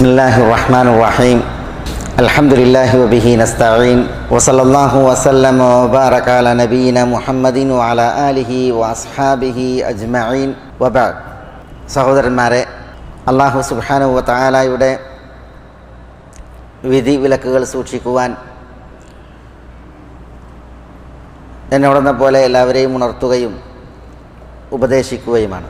ബിസ്മില്ലാഹിർറഹ്മാനിർറഹീം. അൽഹംദുലില്ലാഹി വബിഹി നസ്തഈൻ വസല്ലല്ലാഹു വസല്ലമ വബാറക അലാ നബിയിന മുഹമ്മദിൻ വഅലാ ആലിഹി വഅസ്ഹാബിഹി അജ്മഈൻ വബഅദ്. സഹോദരന്മാരെ, അല്ലാഹു സുബ്ഹാനഹു വ തആലയുടെ വിധി വിലക്കുകൾ സൂക്ഷിക്കുവാൻ എന്നോടെന്ന പോലെ എല്ലാവരെയും ഉണർത്തുകയും ഉപദേശിക്കുകയുമാണ്.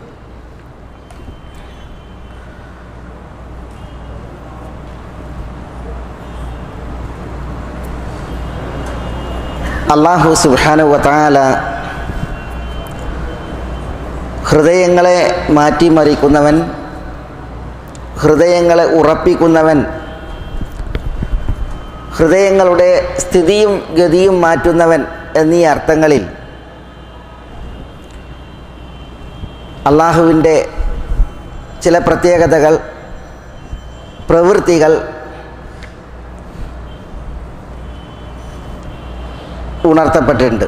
അല്ലാഹു സുബ്ഹാനഹു വ തആല ഹൃദയങ്ങളെ മാറ്റിമറിക്കുന്നവൻ, ഹൃദയങ്ങളെ ഉറപ്പിക്കുന്നവൻ, ഹൃദയങ്ങളുടെ സ്ഥിതിയും ഗതിയും മാറ്റുന്നവൻ എന്നീ അർത്ഥങ്ങളിൽ അല്ലാഹുവിൻ്റെ ചില പ്രത്യേകതകൾ, പ്രവൃത്തികൾ ഉണർത്തപ്പെട്ടിട്ടുണ്ട്.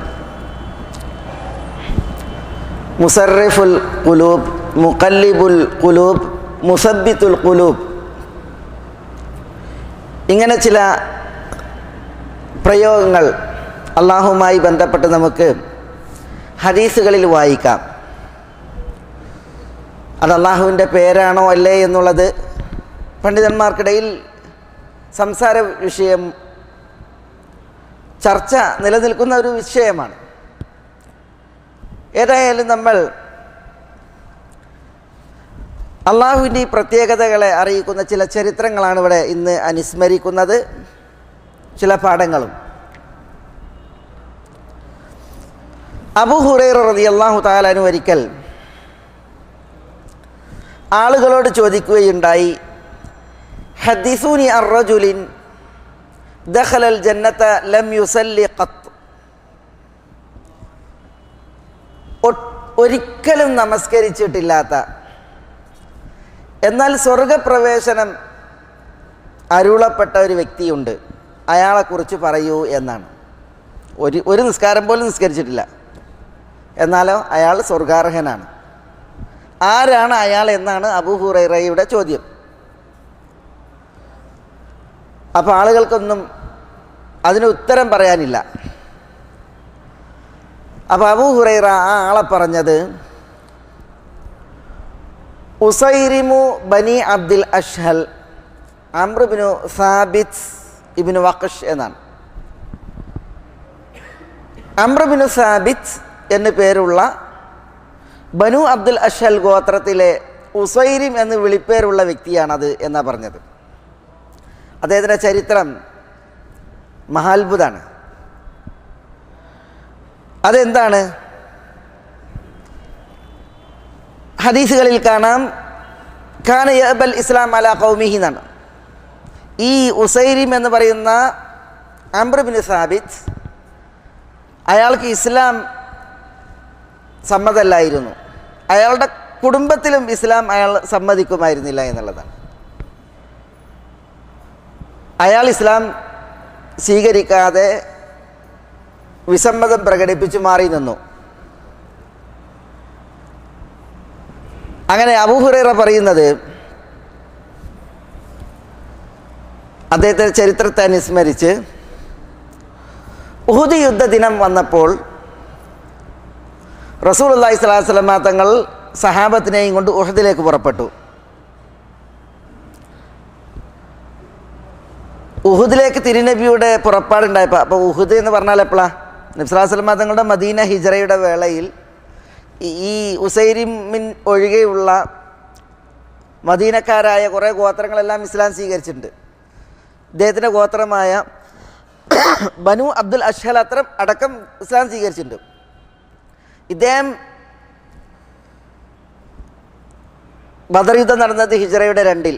മുസർറിഫുൽ ഖുലൂബ്, മുഖല്ലിബുൽ ഖുലൂബ്, മുസബ്ബിത്തുൽ ഖുലൂബ്, ഇങ്ങനെ ചില പ്രയോഗങ്ങൾ അല്ലാഹുവുമായി ബന്ധപ്പെട്ട് നമുക്ക് ഹദീസുകളിൽ വായിക്കാം. അത് അല്ലാഹുവിൻ്റെ പേരാണോ അല്ലേ എന്നുള്ളത് പണ്ഡിതന്മാർക്കിടയിൽ സംസാര വിഷയം, ചർച്ച നിലനിൽക്കുന്ന ഒരു വിഷയമാണ്. ഏതായാലും നമ്മൾ അള്ളാഹുവിൻ്റെ ഈ പ്രത്യേകതകളെ അറിയിക്കുന്ന ചില ചരിത്രങ്ങളാണ് ഇവിടെ ഇന്ന് അനുസ്മരിക്കുന്നത്, ചില പാഠങ്ങളും. അബൂ ഹുറൈറ റളിയല്ലാഹു തആല അൻഹു ഒരിക്കൽ ആളുകളോട് ചോദിക്കുകയുണ്ടായി, ഹദ്ദിസൂനി അർ റജുലിൻ ദഖലൽ ജന്നത ലം യുസല്ലി ഖത്ത്. ഒരിക്കലും നമസ്കരിച്ചിട്ടില്ലാത്ത, എന്നാൽ സ്വർഗപ്രവേശനം അരുളപ്പെട്ട ഒരു വ്യക്തിയുണ്ട്, അയാളെക്കുറിച്ച് പറയൂ എന്നാണ്. ഒരു നിസ്കാരം പോലും നിസ്കരിച്ചിട്ടില്ല, എന്നാലോ അയാൾ സ്വർഗാർഹനാണ്. ആരാണ് അയാൾ എന്നാണ് അബൂ ഹുറൈറയുടെ ചോദ്യം. അപ്പോൾ ആളുകൾക്കൊന്നും അതിന് ഉത്തരം പറയാനില്ല. അപ്പോൾ അബൂ ഹുറൈറ ആ ആളെ പറഞ്ഞത് ഉസൈരിമു ബനി അബ്ദുൽ അഷ്ഹൽ അംർ ഇബ്നു സാബിത്ത് ഇബ്നു വഖഷ് എന്നാണ്. അംർ ഇബ്നു സാബിത്ത് എന്നു പേരുള്ള ബനു അബ്ദുൽ അഷ്ഹൽ ഗോത്രത്തിലെ ഉസൈരിം എന്ന് വിളിപ്പേരുള്ള വ്യക്തിയാണത് എന്നാണ് പറഞ്ഞത്. അദ്ദേഹത്തിൻ്റെ ചരിത്രം മഹാത്ഭുതമാണ്. അതെന്താണ്? ഹദീസുകളിൽ കാണാം, കാന യഅബൽ ഇസ്ലാം അലാ ഖൗമിഹി എന്നാണ്. ഈ ഉസൈരിം എന്ന് പറയുന്ന അംർ ഇബ്നു സാബിത്ത്, അയാൾക്ക് ഇസ്ലാം സമ്മതമല്ലായിരുന്നു. അയാളുടെ കുടുംബത്തിലും ഇസ്ലാം അയാൾ സമ്മതിക്കുമായിരുന്നില്ല എന്നുള്ളതാണ്. അയാൾ ഇസ്ലാം സ്വീകരിക്കാതെ വിസമ്മതം പ്രകടിപ്പിച്ചു മാറി നിന്നു. അങ്ങനെ അബൂ ഹുറൈറ പറയുന്നത്, അദ്ദേഹത്തെ ചരിത്രത്തെ അനുസ്മരിച്ച്, ഉഹുദ് യുദ്ധ ദിനം വന്നപ്പോൾ റസൂലുള്ളാഹി സ്വല്ലല്ലാഹു അലൈഹി വസല്ലം തങ്ങൾ സഹാബത്തിനെയും കൊണ്ട് ഉഹദിലേക്ക് പുറപ്പെട്ടു. ഉഹുദിലേക്ക് തിരുനബിയുടെ പുറപ്പാടുണ്ടായപ്പോൾ, അപ്പോൾ ഉഹുദ് എന്ന് പറഞ്ഞാൽ എപ്പോഴാണ്? നബി സ്വല്ലല്ലാഹു അലൈഹി വസല്ലം തങ്ങളുടെ മദീന ഹിജറയുടെ വേളയിൽ ഈ ഉസൈരിമിൻ ഒഴികെയുള്ള മദീനക്കാരായ കുറേ ഗോത്രങ്ങളെല്ലാം ഇസ്ലാം സ്വീകരിച്ചിട്ടുണ്ട്. ഇദ്ദേഹത്തിൻ്റെ ഗോത്രമായ ബനു അബ്ദുൽ അഷ്ഹൽ അടക്കം ഇസ്ലാം സ്വീകരിച്ചിട്ടുണ്ട്. ഇദ്ദേഹം ബദർ യുദ്ധം നടന്നത് ഹിജറയുടെ 2-ൽ,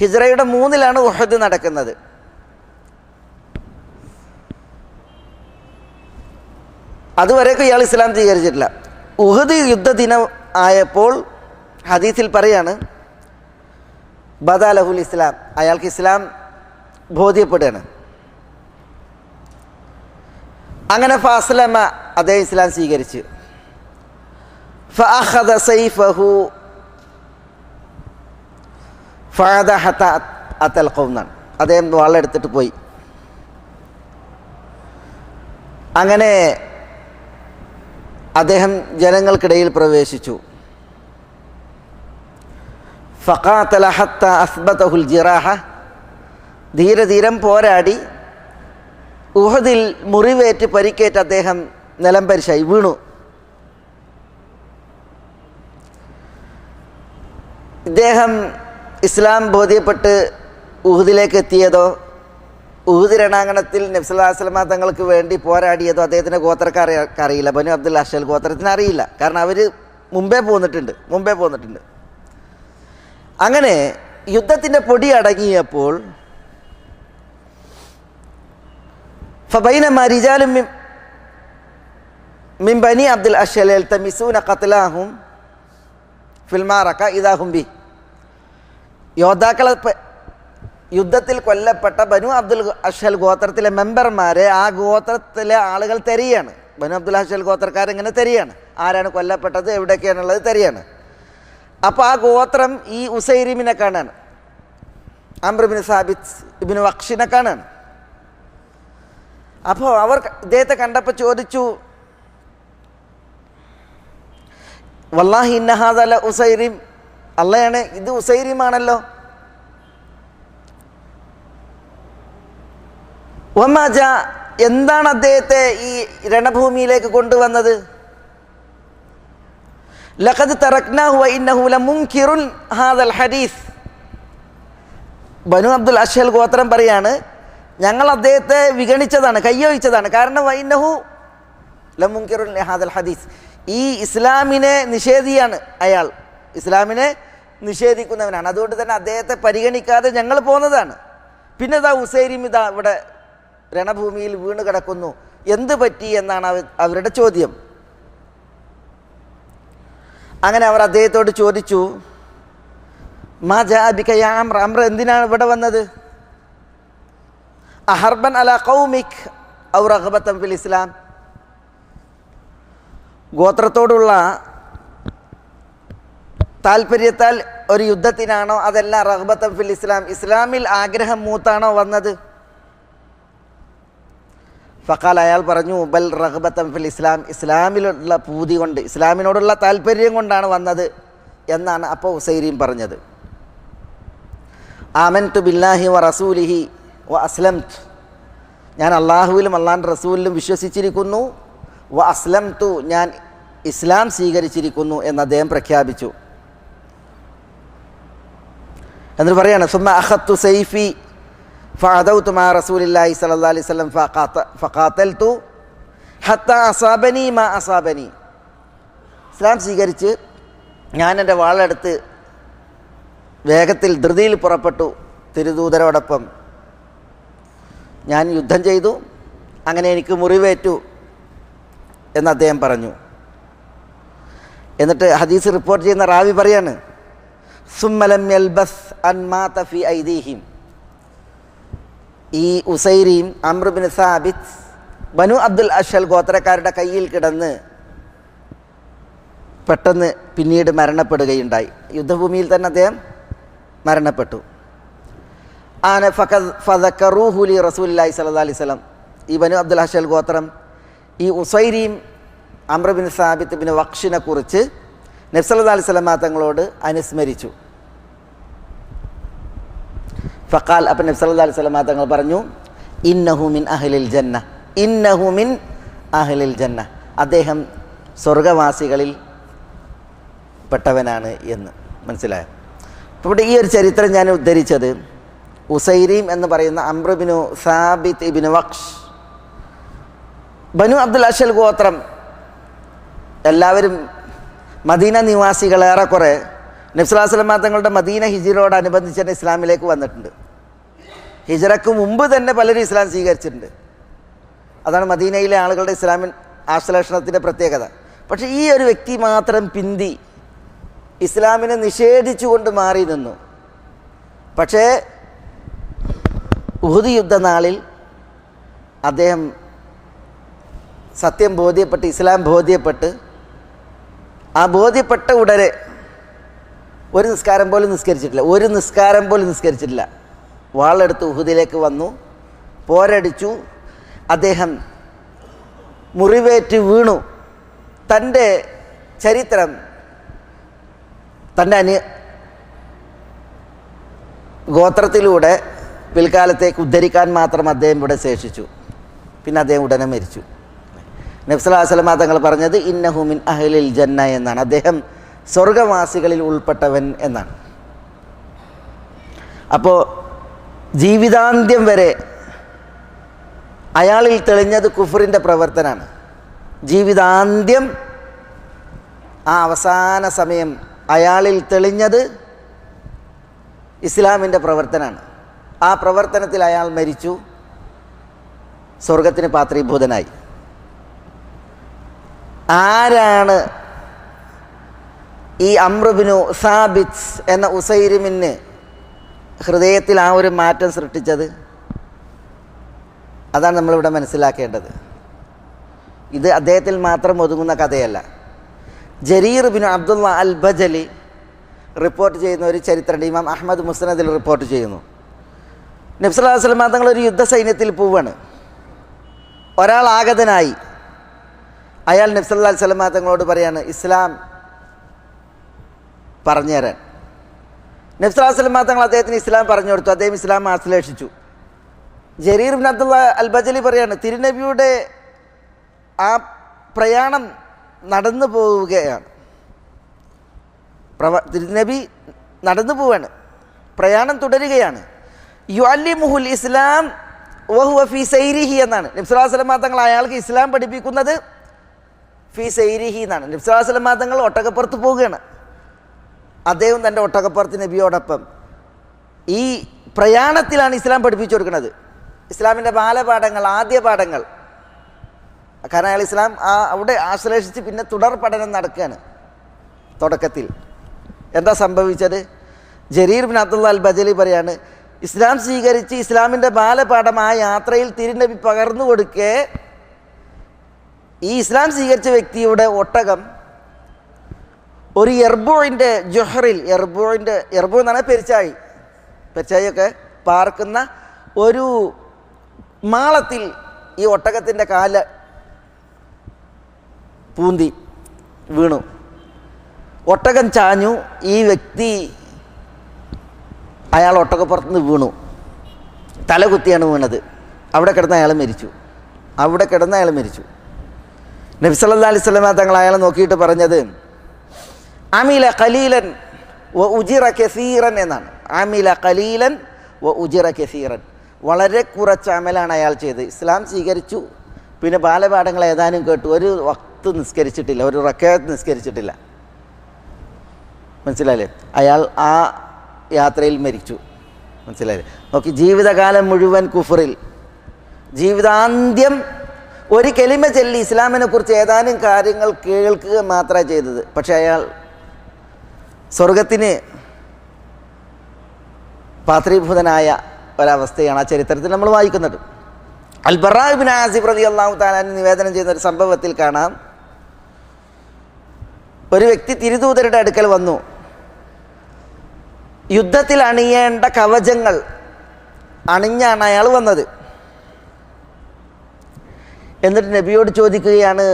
ഹിജറയുടെ 3-ലാണ് ഉഹദ് നടക്കുന്നത്. അതുവരെയൊക്കെ ഇയാൾ ഇസ്ലാം സ്വീകരിച്ചിട്ടില്ല. ഉഹദ് യുദ്ധദിനം ആയപ്പോൾ ഹദീസിൽ പറയാണ്, ബദാലഹുൽ ഇസ്ലാം, അയാൾക്ക് ഇസ്ലാം ബോധ്യപ്പെടുകയാണ്. അങ്ങനെ ഫാസ്ലമ, അദ്ദേഹം ഇസ്ലാം സ്വീകരിച്ച്. ഫഅഖദ സൈഫഹു ഫഅദ ഹത്ത അത്തൽ ഖൗന്നാണ്. അദ്ദേഹം വാളെടുത്തിട്ട് പോയി. അങ്ങനെ അദ്ദേഹം ജനങ്ങൾക്കിടയിൽ പ്രവേശിച്ചു. ഫഖാതല ഹത്ത അസ്ബതഹുൽ ജിറാഹ, ധീരധീരം പോരാടി ഉഹദിൽ മുറിവേറ്റ് പരിക്കേറ്റ് അദ്ദേഹം നിലംപരിശായി വീണു. ഇദ്ദേഹം ഇസ്ലാം ബോധ്യപ്പെട്ട് ഉഹദിലേക്ക് എത്തിയതോ ഉഹദ് രണാങ്കണത്തിൽ നബി സല്ലല്ലാഹു അലൈഹി വസല്ലം തങ്ങൾക്ക് വേണ്ടി പോരാടിയതോ അദ്ദേഹത്തിൻ്റെ ഗോത്രക്കാർക്ക് അറിയില്ല. ബനു അബ്ദുൽ അഷ്ഹൽ ഗോത്രത്തിന് അറിയില്ല. കാരണം അവർ മുമ്പേ പോന്നിട്ടുണ്ട്. അങ്ങനെ യുദ്ധത്തിൻ്റെ പൊടി അടങ്ങിയപ്പോൾ ഫബൈനമാ റിജാലും മിൻ ബനി അബ്ദുൽ അഷ്ഹൽ യൽതമിസൂന ഖത്ലാഹും ഫിൽ മാറക ഇദാ ഹും ബി, യോദ്ധാക്കളെ യുദ്ധത്തിൽ കൊല്ലപ്പെട്ട ബനു അബ്ദുൽ അഷ്ഹൽ ഗോത്രത്തിലെ മെമ്പർമാരെ ആ ഗോത്രത്തിലെ ആളുകൾ തെരയാണ്. ബനു അബ്ദുൽ അഷ്ഹൽ ഗോത്രക്കാരിങ്ങനെ തെരയാണ്, ആരാണ് കൊല്ലപ്പെട്ടത്, എവിടെയൊക്കെയാണുള്ളത് തെരയാണ്. അപ്പോൾ ആ ഗോത്രം ഈ ഉസൈരിമിനെ കാണാണ്, അംർ ഇബ്നു സാബിത്ത് ഇബ്നു വഖ്ഷിനെ കാണാണ്. അപ്പോൾ അവർ ഇദ്ദേഹത്തെ കണ്ടപ്പോൾ ചോദിച്ചു, വല്ലാഹി ഇന്ന ഹാദ ല ഉസൈരിം, അള്ളയാണ് ഇത് ഉസൈരിമാണല്ലോ. വമാജ, എന്താണ് അദ്ദേഹത്തെ ഈ രണഭൂമിയിലേക്ക് കൊണ്ടുവന്നത്? ലഖദ് തറക്നാഹു വ ഇന്നഹു ലമുൻകിറുൻ ഹാദൽ ഹദീസ്. ബനു അബ്ദുൽ അഷ്ഹൽ ഗോത്രം പറയാണ്, ഞങ്ങൾ അദ്ദേഹത്തെ വിഗണിച്ചതാണ്, കയ്യൊഴിച്ചതാണ്. കാരണം വ ഇന്നഹു ലമുൻകിറുൻ ഹാദൽ ഹദീസ്, ഈ ഇസ്ലാമിനെ നിഷേധിയാണ് അയാൾ, ഇസ്ലാമിനെ നിഷേധിക്കുന്നവനാണ്. അതുകൊണ്ട് തന്നെ അദ്ദേഹത്തെ പരിഗണിക്കാതെ ഞങ്ങൾ പോന്നതാണ്. പിന്നെ ഇതാ ഉസൈരിം ഇതാ ഇവിടെ രണഭൂമിയിൽ വീണ് കിടക്കുന്നു, എന്ത് പറ്റി എന്നാണ് അവരുടെ ചോദ്യം. അങ്ങനെ അവർ അദ്ദേഹത്തോട് ചോദിച്ചു, മാ ജാ ബിക യാ അംർ, അംർ എന്തിനാണ് ഇവിടെ വന്നത്? അഹർബൻ അലാ ഖൗമിക് ഔ റഗ്ബതൻ ഫിൽ ഇസ്ലാം, ഗോത്രത്തോടുള്ള താല്പര്യത്താൽ ഒരു യുദ്ധത്തിനാണോ, അതല്ല റഗ്ബതൻ ഫിൽ ഇസ്ലാം, ഇസ്ലാമിൽ ആഗ്രഹം മൂത്താണോ വന്നത്? ഫഖാൽ, അയാൾ പറഞ്ഞു, ബൽ റഗ്ബതൻ ഫിൽ ഇസ്ലാം, ഇസ്ലാമിലുള്ള പൂതി കൊണ്ട്, ഇസ്ലാമിനോടുള്ള താല്പര്യം കൊണ്ടാണ് വന്നത് എന്നാണ് അപ്പോൾ ഉസൈരിം പറഞ്ഞത്. ആമൻതു ബില്ലാഹി വ റസൂലിഹി വ അസ്ലംതു, ഞാൻ അള്ളാഹുവിലും അള്ളാഹുവിൻ്റെ റസൂലിലും വിശ്വസിച്ചിരിക്കുന്നു. വ അസ്ലംതു, ഞാൻ ഇസ്ലാം സ്വീകരിച്ചിരിക്കുന്നു എന്ന് അദ്ദേഹം പ്രഖ്യാപിച്ചു. എന്നിട്ട് പറയാണ്, സുമ്മ അഖത്തു സൈഫി ഫഅദൗതു മാ റസൂലില്ലാഹി സ്വല്ലല്ലാഹി അലൈഹി വസല്ലം ഫഖാതൽതു ഹത്താ അസാബനി മാ അസാബനി, ഇസ്ലാം സ്വീകരിച്ച് ഞാൻ എൻ്റെ വാളെടുത്ത് വേഗത്തിൽ ധൃതിയിൽ പുറപ്പെട്ടു തിരുദൂതരോടൊപ്പം. ഞാൻ യുദ്ധം ചെയ്തു, അങ്ങനെ എനിക്ക് മുറിവേറ്റു എന്ന് അദ്ദേഹം പറഞ്ഞു. എന്നിട്ട് ഹദീസ് റിപ്പോർട്ട് ചെയ്യുന്ന റാവി പറയാണ്, സുമ്മലം യൽബസ് അൻ മാത ഫി ഐദീഹിം, ഈ ഉസൈരിം അംർ ഇബ്നു സാബിത്ത് ബനു അബ്ദുൽ അഷ്ഹൽ ഗോത്രക്കാരുടെ കയ്യിൽ കിടന്ന് പെട്ടെന്ന് പിന്നീട് മരണപ്പെടുകയുണ്ടായി. യുദ്ധഭൂമിയിൽ തന്നെ അദ്ദേഹം മരണപ്പെട്ടു. ആന ഫദക്കറൂഹു ലി റസൂലില്ലാഹി സ്വല്ലല്ലാഹി അലൈഹി വസല്ലം, ഈ ബനു അബ്ദുൽ അഷ്ഹൽ ഗോത്രം ഈ ഉസൈരിം അംർ ഇബ്നു സാബിത്ത് ഇബ്നു വഖ്ഷിനെ കുറിച്ച് നബി സല്ലല്ലാഹു അലൈഹി വസല്ലം തങ്ങളോട് അനുസ്മരിച്ചു. ഫഖാൽ, അപ്പം നബി സല്ലല്ലാഹു അലൈഹി വസല്ലം തങ്ങൾ പറഞ്ഞു, ഇന്നഹു മിൻ അഹ്ലിൽ ജന്ന, ഇന്നഹു മിൻ അഹ്ലിൽ ജന്ന, അദ്ദേഹം സ്വർഗവാസികളിൽ പെട്ടവനാണ് എന്ന് മനസ്സിലായോ? അപ്പോൾ ഇവിടെ ഈ ഒരു ചരിത്രം ഞാൻ ഉദ്ധരിച്ചത് ഉസൈരിം എന്ന് പറയുന്ന അംർ ഇബ്നു സാബിത്ത് ഇബ്നു വഖ്ഷ്, ബനു അബ്ദുൽ അഷ്ഹൽ ഗോത്രം എല്ലാവരും മദീന നിവാസികൾ. ഏറെക്കുറെ നബി സല്ലല്ലാഹു അലൈഹി വസല്ലം തങ്ങളുടെ മദീന ഹിജ്റയോടനുബന്ധിച്ച് തന്നെ ഇസ്ലാമിലേക്ക് വന്നിട്ടുണ്ട്. ഹിജ്റയ്ക്ക് മുമ്പ് തന്നെ പലരും ഇസ്ലാം സ്വീകരിച്ചിട്ടുണ്ട്. അതാണ് മദീനയിലെ ആളുകളുടെ ഇസ്ലാമിൻ ആശ്ലേഷണത്തിൻ്റെ പ്രത്യേകത. പക്ഷേ ഈ ഒരു വ്യക്തി മാത്രം പിന്തി ഇസ്ലാമിനെ നിഷേധിച്ചുകൊണ്ട് മാറി നിന്നു. പക്ഷേ ഉഹുദ് യുദ്ധനാളിൽ അദ്ദേഹം സത്യം ബോധ്യപ്പെട്ട്, ഇസ്ലാം ബോധ്യപ്പെട്ട്, ആ ബോധ്യപ്പെട്ട ഉടനെ ഒരു നിസ്കാരം പോലും നിസ്കരിച്ചിട്ടില്ല. വാളെടുത്ത് ഉഹുദിലേക്ക് വന്നു, പോരടിച്ചു, അദ്ദേഹം മുറിവേറ്റ് വീണു. തൻ്റെ ചരിത്രം തൻ്റെ ഗോത്രത്തിലൂടെ പിൽക്കാലത്തേക്ക് ഉദ്ധരിക്കാൻ മാത്രം അദ്ദേഹം ഇവിടെ ശേഷിച്ചു. പിന്നെ അദ്ദേഹം ഉടനെ മരിച്ചു. നബി സല്ലല്ലാഹു അലൈഹി വസല്ലം തങ്ങൾ പറഞ്ഞത് ഇന്നഹു മിൻ അഹ്ലിൽ ജന്ന എന്നാണ്. അദ്ദേഹം സ്വർഗവാസികളിൽ ഉൾപ്പെട്ടവൻ എന്നാണ്. അപ്പോൾ ജീവിതാന്ത്യം വരെ അയാളിൽ തെളിഞ്ഞത് കുഫറിൻ്റെ പ്രവർത്തനമാണ്. ജീവിതാന്ത്യം ആ അവസാന സമയം അയാളിൽ തെളിഞ്ഞത് ഇസ്ലാമിൻ്റെ പ്രവർത്തനമാണ്. ആ പ്രവർത്തനത്തിൽ അയാൾ മരിച്ചു, സ്വർഗത്തിന് പാത്രീഭൂതനായി. ആരാണ് ഈ അംർ ഇബ്നു സാബിത്ത് എന്ന ഉസൈരിമിന് ഹൃദയത്തിൽ ആ ഒരു മാറ്റം സൃഷ്ടിച്ചത്? അതാണ് നമ്മളിവിടെ മനസ്സിലാക്കേണ്ടത്. ഇത് അദ്ദേഹത്തിൽ മാത്രം ഒതുങ്ങുന്ന കഥയല്ല. ജരീർ ബിൻ അബ്ദുള്ള അൽ ബജലി റിപ്പോർട്ട് ചെയ്യുന്ന ഒരു ചരിത്രമുണ്ട്. ഇമാം അഹ്മദ് മുസ്നദിൽ റിപ്പോർട്ട് ചെയ്യുന്നു. നബി സല്ലല്ലാഹു അലൈഹി വസല്ലം തങ്ങൾ ഒരു യുദ്ധസൈന്യത്തിൽ പോവാണ്. ഒരാൾ ആഗതനായി. അയാൾ നബി സല്ലല്ലാഹു അലൈഹി വസല്ലം തങ്ങളോട് പറയാണ് ഇസ്ലാം പറഞ്ഞു തരാൻ. നബി സല്ലല്ലാഹു അലൈഹി വസല്ലം തങ്ങൾ അദ്ദേഹത്തിന് ഇസ്ലാം പറഞ്ഞു കൊടുത്തു. അദ്ദേഹം ഇസ്ലാം ആശ്ലേഷിച്ചു. ജരീർ ബിൻ അബ്ദുള്ള അൽ ബജലി പറയാണ് തിരുനബിയുടെ ആ പ്രയാണം നടന്നു പോവുകയാണ്. തിരുനബി നടന്നു പോവാണ്, പ്രയാണം തുടരുകയാണ്. യുഅല്ലിമുഹുൽ ഇസ്ലാം വഹുവ ഫീ സൈരിഹി എന്നാണ് നബി സല്ലല്ലാഹു അലൈഹി വസല്ലം തങ്ങൾ അയാൾക്ക് ഇസ്ലാം പഠിപ്പിക്കുന്നത്. ഫീ സൈരിഹി എന്നാണ്. നബി സല്ലല്ലാഹു അലൈഹി വസല്ലം തങ്ങൾ ഒട്ടകപ്പുറത്ത് പോവുകയാണ്. അദ്ദേഹം തൻ്റെ ഒട്ടകപ്പുറത്ത് നബിയോടൊപ്പം ഈ പ്രയാണത്തിലാണ് ഇസ്ലാം പഠിപ്പിച്ചു കൊടുക്കുന്നത്. ഇസ്ലാമിൻ്റെ ബാലപാഠങ്ങൾ, ആദ്യ പാഠങ്ങൾ. കാരണം അയാൾ ഇസ്ലാം അവിടെ ആശ്ലേഷിച്ച് പിന്നെ തുടർ പഠനം നടക്കുകയാണ്. തുടക്കത്തിൽ എന്താ സംഭവിച്ചത്? ജരീർ ബിൻ അബ്ദുള്ള അൽ ബജലി പറയാണ് ഇസ്ലാം സ്വീകരിച്ച് ഇസ്ലാമിൻ്റെ ബാലപാഠം ആ യാത്രയിൽ തിരുനബി പകർന്നു കൊടുക്കേ ഈ ഇസ്ലാം സ്വീകരിച്ച വ്യക്തിയുടെ ഒട്ടകം ഒരു എർബോയിൻ്റെ ജൊഹറിൽ, എർബോ എന്ന് പറഞ്ഞാൽ പെരിച്ചായിയൊക്കെ പാർക്കുന്ന ഒരു മാളത്തിൽ ഈ ഒട്ടകത്തിൻ്റെ കാല് പൂന്തി വീണു. ഒട്ടകം ചാഞ്ഞു. ഈ വ്യക്തി അയാൾ ഒട്ടകപ്പുറത്തുനിന്ന് വീണു. തലകുത്തിയാണ് വീണത്. അവിടെ കിടന്ന് അയാൾ മരിച്ചു. നബി സല്ലല്ലാഹു അലൈഹി വസല്ലം തങ്ങൾ അയാളെ നോക്കിയിട്ട് പറഞ്ഞത് അമില ഖലീലൻ വ ഉജിറ കസീറൻ എന്നാണ്. അമില ഖലീലൻ വ ഉജിറ കസീറൻ. വളരെ കുറച്ച് അമലാണ് അയാൾ ചെയ്ത്. ഇസ്ലാം സ്വീകരിച്ചു, പിന്നെ ബാലപാഠങ്ങൾ ഏതാനും കേട്ടു. ഒരു വക്ത് നിസ്കരിച്ചിട്ടില്ല, ഒരു റക്അത്ത് നിസ്കരിച്ചിട്ടില്ല. മനസ്സിലായില്ലേ? അയാൾ ആ യാത്രയിൽ മരിച്ചു. മനസ്സിലായില്ലേ? നോക്കി, ജീവിതകാലം മുഴുവൻ കുഫറിൽ, ജീവിതാന്ത്യം ഒരു കലിമ ചൊല്ലി ഇസ്ലാമിനെ കുറിച്ച് ഏതാനും കാര്യങ്ങൾ കേൾക്കുക മാത്രമേ ചെയ്തത്. പക്ഷെ അയാൾ സ്വർഗത്തിന് പാത്രീഭൂതനായ ഒരവസ്ഥയാണ് ആ ചരിത്രത്തിൽ നമ്മൾ വായിക്കുന്നത്. അൽ ബറാ ഇബ്നു ആസിബ് റളിയല്ലാഹു തആല നിവേദനം ചെയ്യുന്ന ഒരു സംഭവത്തിൽ കാണാം. ഒരു വ്യക്തി തിരുദൂതരുടെ അടുക്കൽ വന്നു. യുദ്ധത്തിൽ അണിയേണ്ട കവചങ്ങൾ അണിഞ്ഞാണ് അയാൾ വന്നത്. എന്നിട്ട് നബിയോട് ചോദിക്കുകയാണ്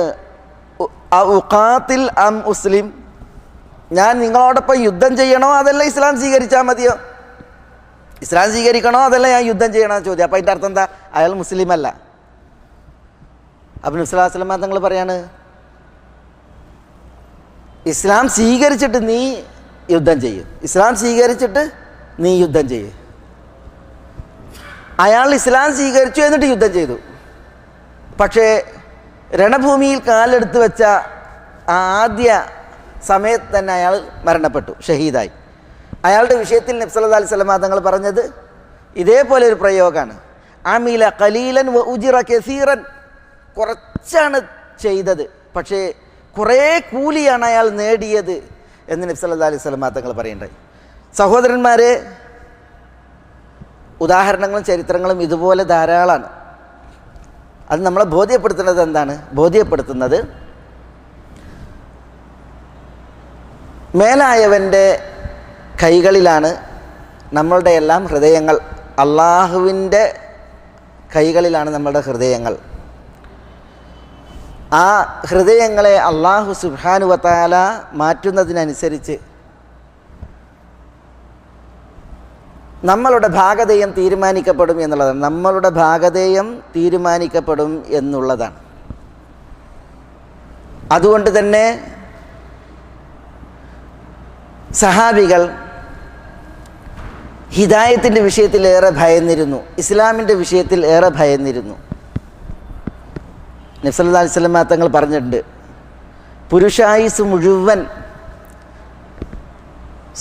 ഉഖാത്തിൽ അം ഉസ്ലിം, ഞാൻ നിങ്ങളോടൊപ്പം യുദ്ധം ചെയ്യണോ അതല്ല ഇസ്ലാം സ്വീകരിച്ചാൽ മതിയോ? ഇസ്ലാം സ്വീകരിക്കണോ അതല്ല ഞാൻ യുദ്ധം ചെയ്യണോ എന്ന് ചോദ്യം. അപ്പം അതിൻ്റെ അർത്ഥം എന്താ? അയാൾ മുസ്ലിം അല്ല. അപ്പം നബി സല്ലല്ലാഹു അലൈഹി വസല്ലം തങ്ങൾ പറയാണ് ഇസ്ലാം സ്വീകരിച്ചിട്ട് നീ യുദ്ധം ചെയ്യും. അയാൾ ഇസ്ലാം സ്വീകരിച്ചു, എന്നിട്ട് യുദ്ധം ചെയ്തു. പക്ഷേ രണഭൂമിയിൽ കാലെടുത്ത് വെച്ച ആദ്യ സമയത്ത് തന്നെ അയാൾ മരണപ്പെട്ടു, ഷഹീദായി. അയാളുടെ വിഷയത്തിൽ നബി സല്ലല്ലാഹു അലൈഹി വസല്ലം തങ്ങൾ പറഞ്ഞത് ഇതേപോലെ ഒരു പ്രയോഗമാണ്. അമില ഖലീലൻ വ ഉജിറ കസീറൻ. കുറച്ചാണ് ചെയ്തത്, പക്ഷേ കുറേ കൂലിയാണ് അയാൾ നേടിയത് എന്ന് നബി സല്ലല്ലാഹു അലൈഹി വസല്ലം തങ്ങൾ പറയുണ്ടായി. സഹോദരന്മാരെ, ഉദാഹരണങ്ങളും ചരിത്രങ്ങളും ഇതുപോലെ ധാരാളമാണ്. അത് നമ്മളെ ബോധ്യപ്പെടുത്തുന്നത് എന്താണ്? മേലായവൻ്റെ കൈകളിലാണ് നമ്മളുടെ എല്ലാം ഹൃദയങ്ങൾ. അള്ളാഹുവിൻ്റെ കൈകളിലാണ് നമ്മളുടെ ഹൃദയങ്ങൾ. ആ ഹൃദയങ്ങളെ അള്ളാഹു സുബ്ഹാനഹു വ തആല മാറ്റുന്നതിനനുസരിച്ച് നമ്മളുടെ ഭാഗധേയം തീരുമാനിക്കപ്പെടും എന്നുള്ളതാണ്. നമ്മളുടെ ഭാഗധേയം തീരുമാനിക്കപ്പെടും എന്നുള്ളതാണ്. അതുകൊണ്ട് തന്നെ സഹാബികൾ ഹിദായത്തിൻ്റെ വിഷയത്തിൽ ഏറെ ഭയന്നിരുന്നു, ഇസ്ലാമിൻ്റെ വിഷയത്തിൽ ഏറെ ഭയന്നിരുന്നു. നബി സല്ലല്ലാഹു അലൈഹി വസല്ലം തങ്ങൾ പറഞ്ഞിട്ടുണ്ട്, പുരുഷായുസ് മുഴുവൻ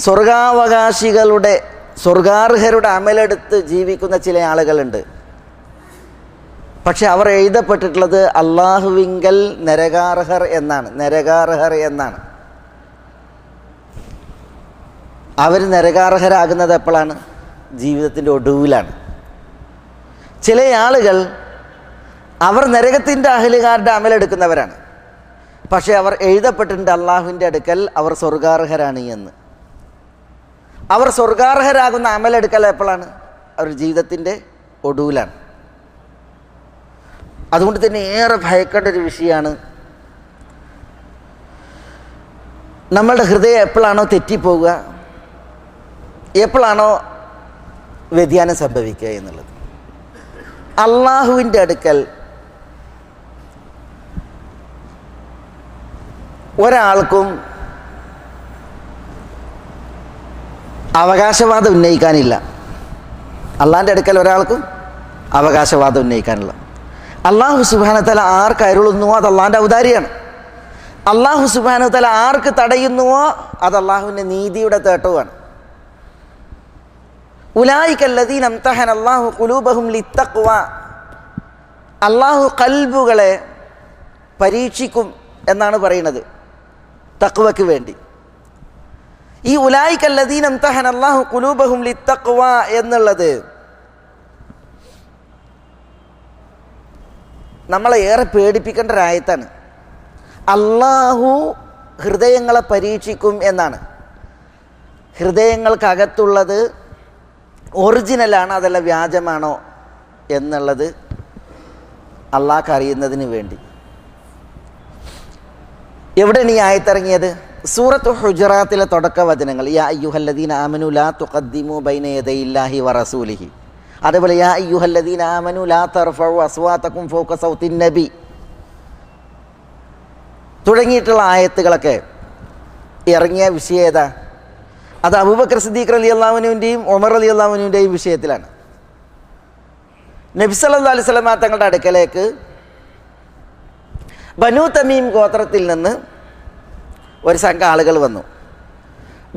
സ്വർഗാവകാശികളുടെ സ്വർഗാർഹരുടെ അമലെടുത്ത് ജീവിക്കുന്ന ചില ആളുകളുണ്ട്. പക്ഷെ അവർ എഴുതപ്പെട്ടിട്ടുള്ളത് അള്ളാഹുവിങ്കൽ നരകാർഹർ എന്നാണ്. നരകാർഹർ എന്നാണ്. അവർ നരകാർഹരാകുന്നത് എപ്പോഴാണ്? ജീവിതത്തിൻ്റെ ഒടുവിലാണ്. ചില ആളുകൾ അവർ നരകത്തിൻ്റെ അഹലുകാരുടെ അമലെടുക്കുന്നവരാണ്. പക്ഷേ അവർ എഴുതപ്പെട്ടിട്ടുണ്ട് അള്ളാഹുവിൻ്റെ അടുക്കൽ അവർ സ്വർഗാർഹരാണ് എന്ന്. അവർ സ്വർഗാർഹരാകുന്ന അമലെടുക്കൽ എപ്പോഴാണ്? അവർ ജീവിതത്തിൻ്റെ ഒടുവിലാണ്. അതുകൊണ്ട് തന്നെ ഏറെ ഭയക്കേണ്ട ഒരു വിഷയമാണ് നമ്മളുടെ ഹൃദയം എപ്പോഴാണോ തെറ്റിപ്പോവുക, എപ്പോഴാണോ വ്യതിയാനം സംഭവിക്കുക എന്നുള്ളത്. അള്ളാഹുവിൻ്റെ അടുക്കൽ ഒരാൾക്കും അവകാശവാദം ഉന്നയിക്കാനില്ല. അള്ളാഹിൻ്റെ അടുക്കൽ ഒരാൾക്കും അവകാശവാദം ഉന്നയിക്കാനില്ല. അള്ളാഹു സുബ്ഹാനഹു വ തആല ആർക്ക് അരുളുന്നുവോ അത് അള്ളാഹിൻ്റെ ഔദാര്യമാണ്. അള്ളാഹു സുബ്ഹാനഹു വ തആല ആർക്ക് തടയുന്നുവോ അത് അള്ളാഹുവിൻ്റെ നീതിയുടെ തേട്ടവുമാണ്. ഉലൈക അല്ലദീന ഇംതഹന അല്ലാഹു ഖുലൂബഹും ലിത്തഖ്വ. അള്ളാഹു ഖൽബുകളെ പരീക്ഷിക്കും എന്നാണ് പറയുന്നത് തഖ്വയ്ക്ക് വേണ്ടി. ഈ ഉലൈക അല്ലദീന ഇംതഹന അല്ലാഹു ഖുലൂബഹും ലിത്തഖ്വ എന്നുള്ളത് നമ്മളെ ഏറെ പേടിപ്പിക്കേണ്ട ഒരായത്താണ്. അള്ളാഹു ഹൃദയങ്ങളെ പരീക്ഷിക്കും എന്നാണ്. ഹൃദയങ്ങൾക്കകത്തുള്ളത് ഒറിജിനലാണ് അതല്ല വ്യാജമാണോ എന്നുള്ളത് അള്ളാഹ്ക്ക് അറിയുന്നതിന് വേണ്ടി. എവിടെയാണ് ഈ ആയത്തിറങ്ങിയത്? സൂറത്തു ഹുജറാത്തിലെ തുടക്ക വചനങ്ങൾ. യാ അയ്യുഹല്ലദീന ആമനു ലാ തുഖദ്ദിമു ബൈന യദയില്ലാഹി വറസൂലിഹി. അതേപോലെ യാ അയ്യുഹല്ലദീന ആമനു ലാ തർഫഉ അസ്വാതകും ഫൗക സൗത്തിൻ നബി തുടങ്ങിയിട്ടുള്ള ആയത്തുകളൊക്കെ ഇറങ്ങിയ വിഷയം ഏതാ? അത് അബൂബക്കർ സിദ്ദീഖ് റളിയല്ലാഹു അൻഹുവിൻ്റെയും ഉമർ റളിയല്ലാഹു അൻഹുവിൻ്റെയും വിഷയത്തിലാണ്. നബി സല്ലല്ലാഹു അലൈഹി വസല്ലം തങ്ങളുടെ അടുക്കലേക്ക് ബനൂ തമീം ഗോത്രത്തിൽ നിന്ന് ഒരു സംഘം ആളുകൾ വന്നു.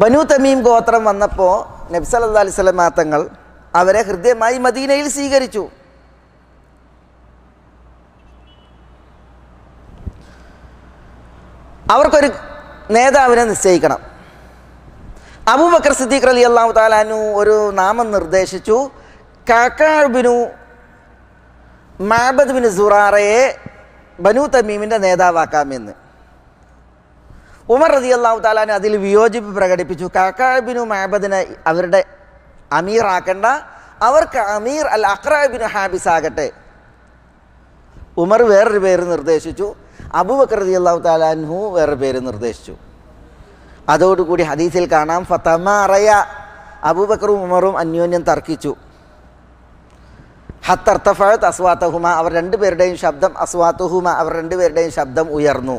ബനൂ തമീം ഗോത്രം വന്നപ്പോൾ നബി സല്ലല്ലാഹു അലൈഹി വസല്ലം തങ്ങൾ അവരെ ഹൃദ്യമായി മദീനയിൽ സ്വീകരിച്ചു. അവർക്കൊരു നേതാവിനെ നിശ്ചയിക്കണം. അബൂബക്കർ സിദ്ദീഖ് റളിയല്ലാഹു തആല അൻഹു ഒരു നാമം നിർദ്ദേശിച്ചു. കഅബ് ബിനു മഅബദ് ബിൻ സുറാറയെ ബനൂ തമീമിൻ്റെ നേതാവാക്കാമെന്ന്. ഉമർ റളിയല്ലാഹു തആല അൻഹു അതിൽ വിയോജിപ്പ് പ്രകടിപ്പിച്ചു. കഅബ് ബിനു മഅബദിനെ അവരുടെ അമീറാക്കണ്ട, അവർക്ക് അമീർ അൽ അഖ്റഅ ബിൻ ഹാബിസ് ആകട്ടെ. ഉമർ വേറൊരു പേര് നിർദ്ദേശിച്ചു. അബൂബക്കർ റളിയല്ലാഹു തആല അൻഹു വേറൊരു പേര് നിർദ്ദേശിച്ചു. അതോടുകൂടി ഹദീസിൽ കാണാം ഫതമാറയ, അബൂബക്കറും ഉമറും അന്യോന്യം തർക്കിച്ചു. ഹത്തർത്തഫഅത് അസ്വാതഹുമ, അവർ രണ്ടുപേരുടെയും ശബ്ദം അസ്വാതുഹുമ, അവർ രണ്ടുപേരുടെയും ശബ്ദം ഉയർന്നു.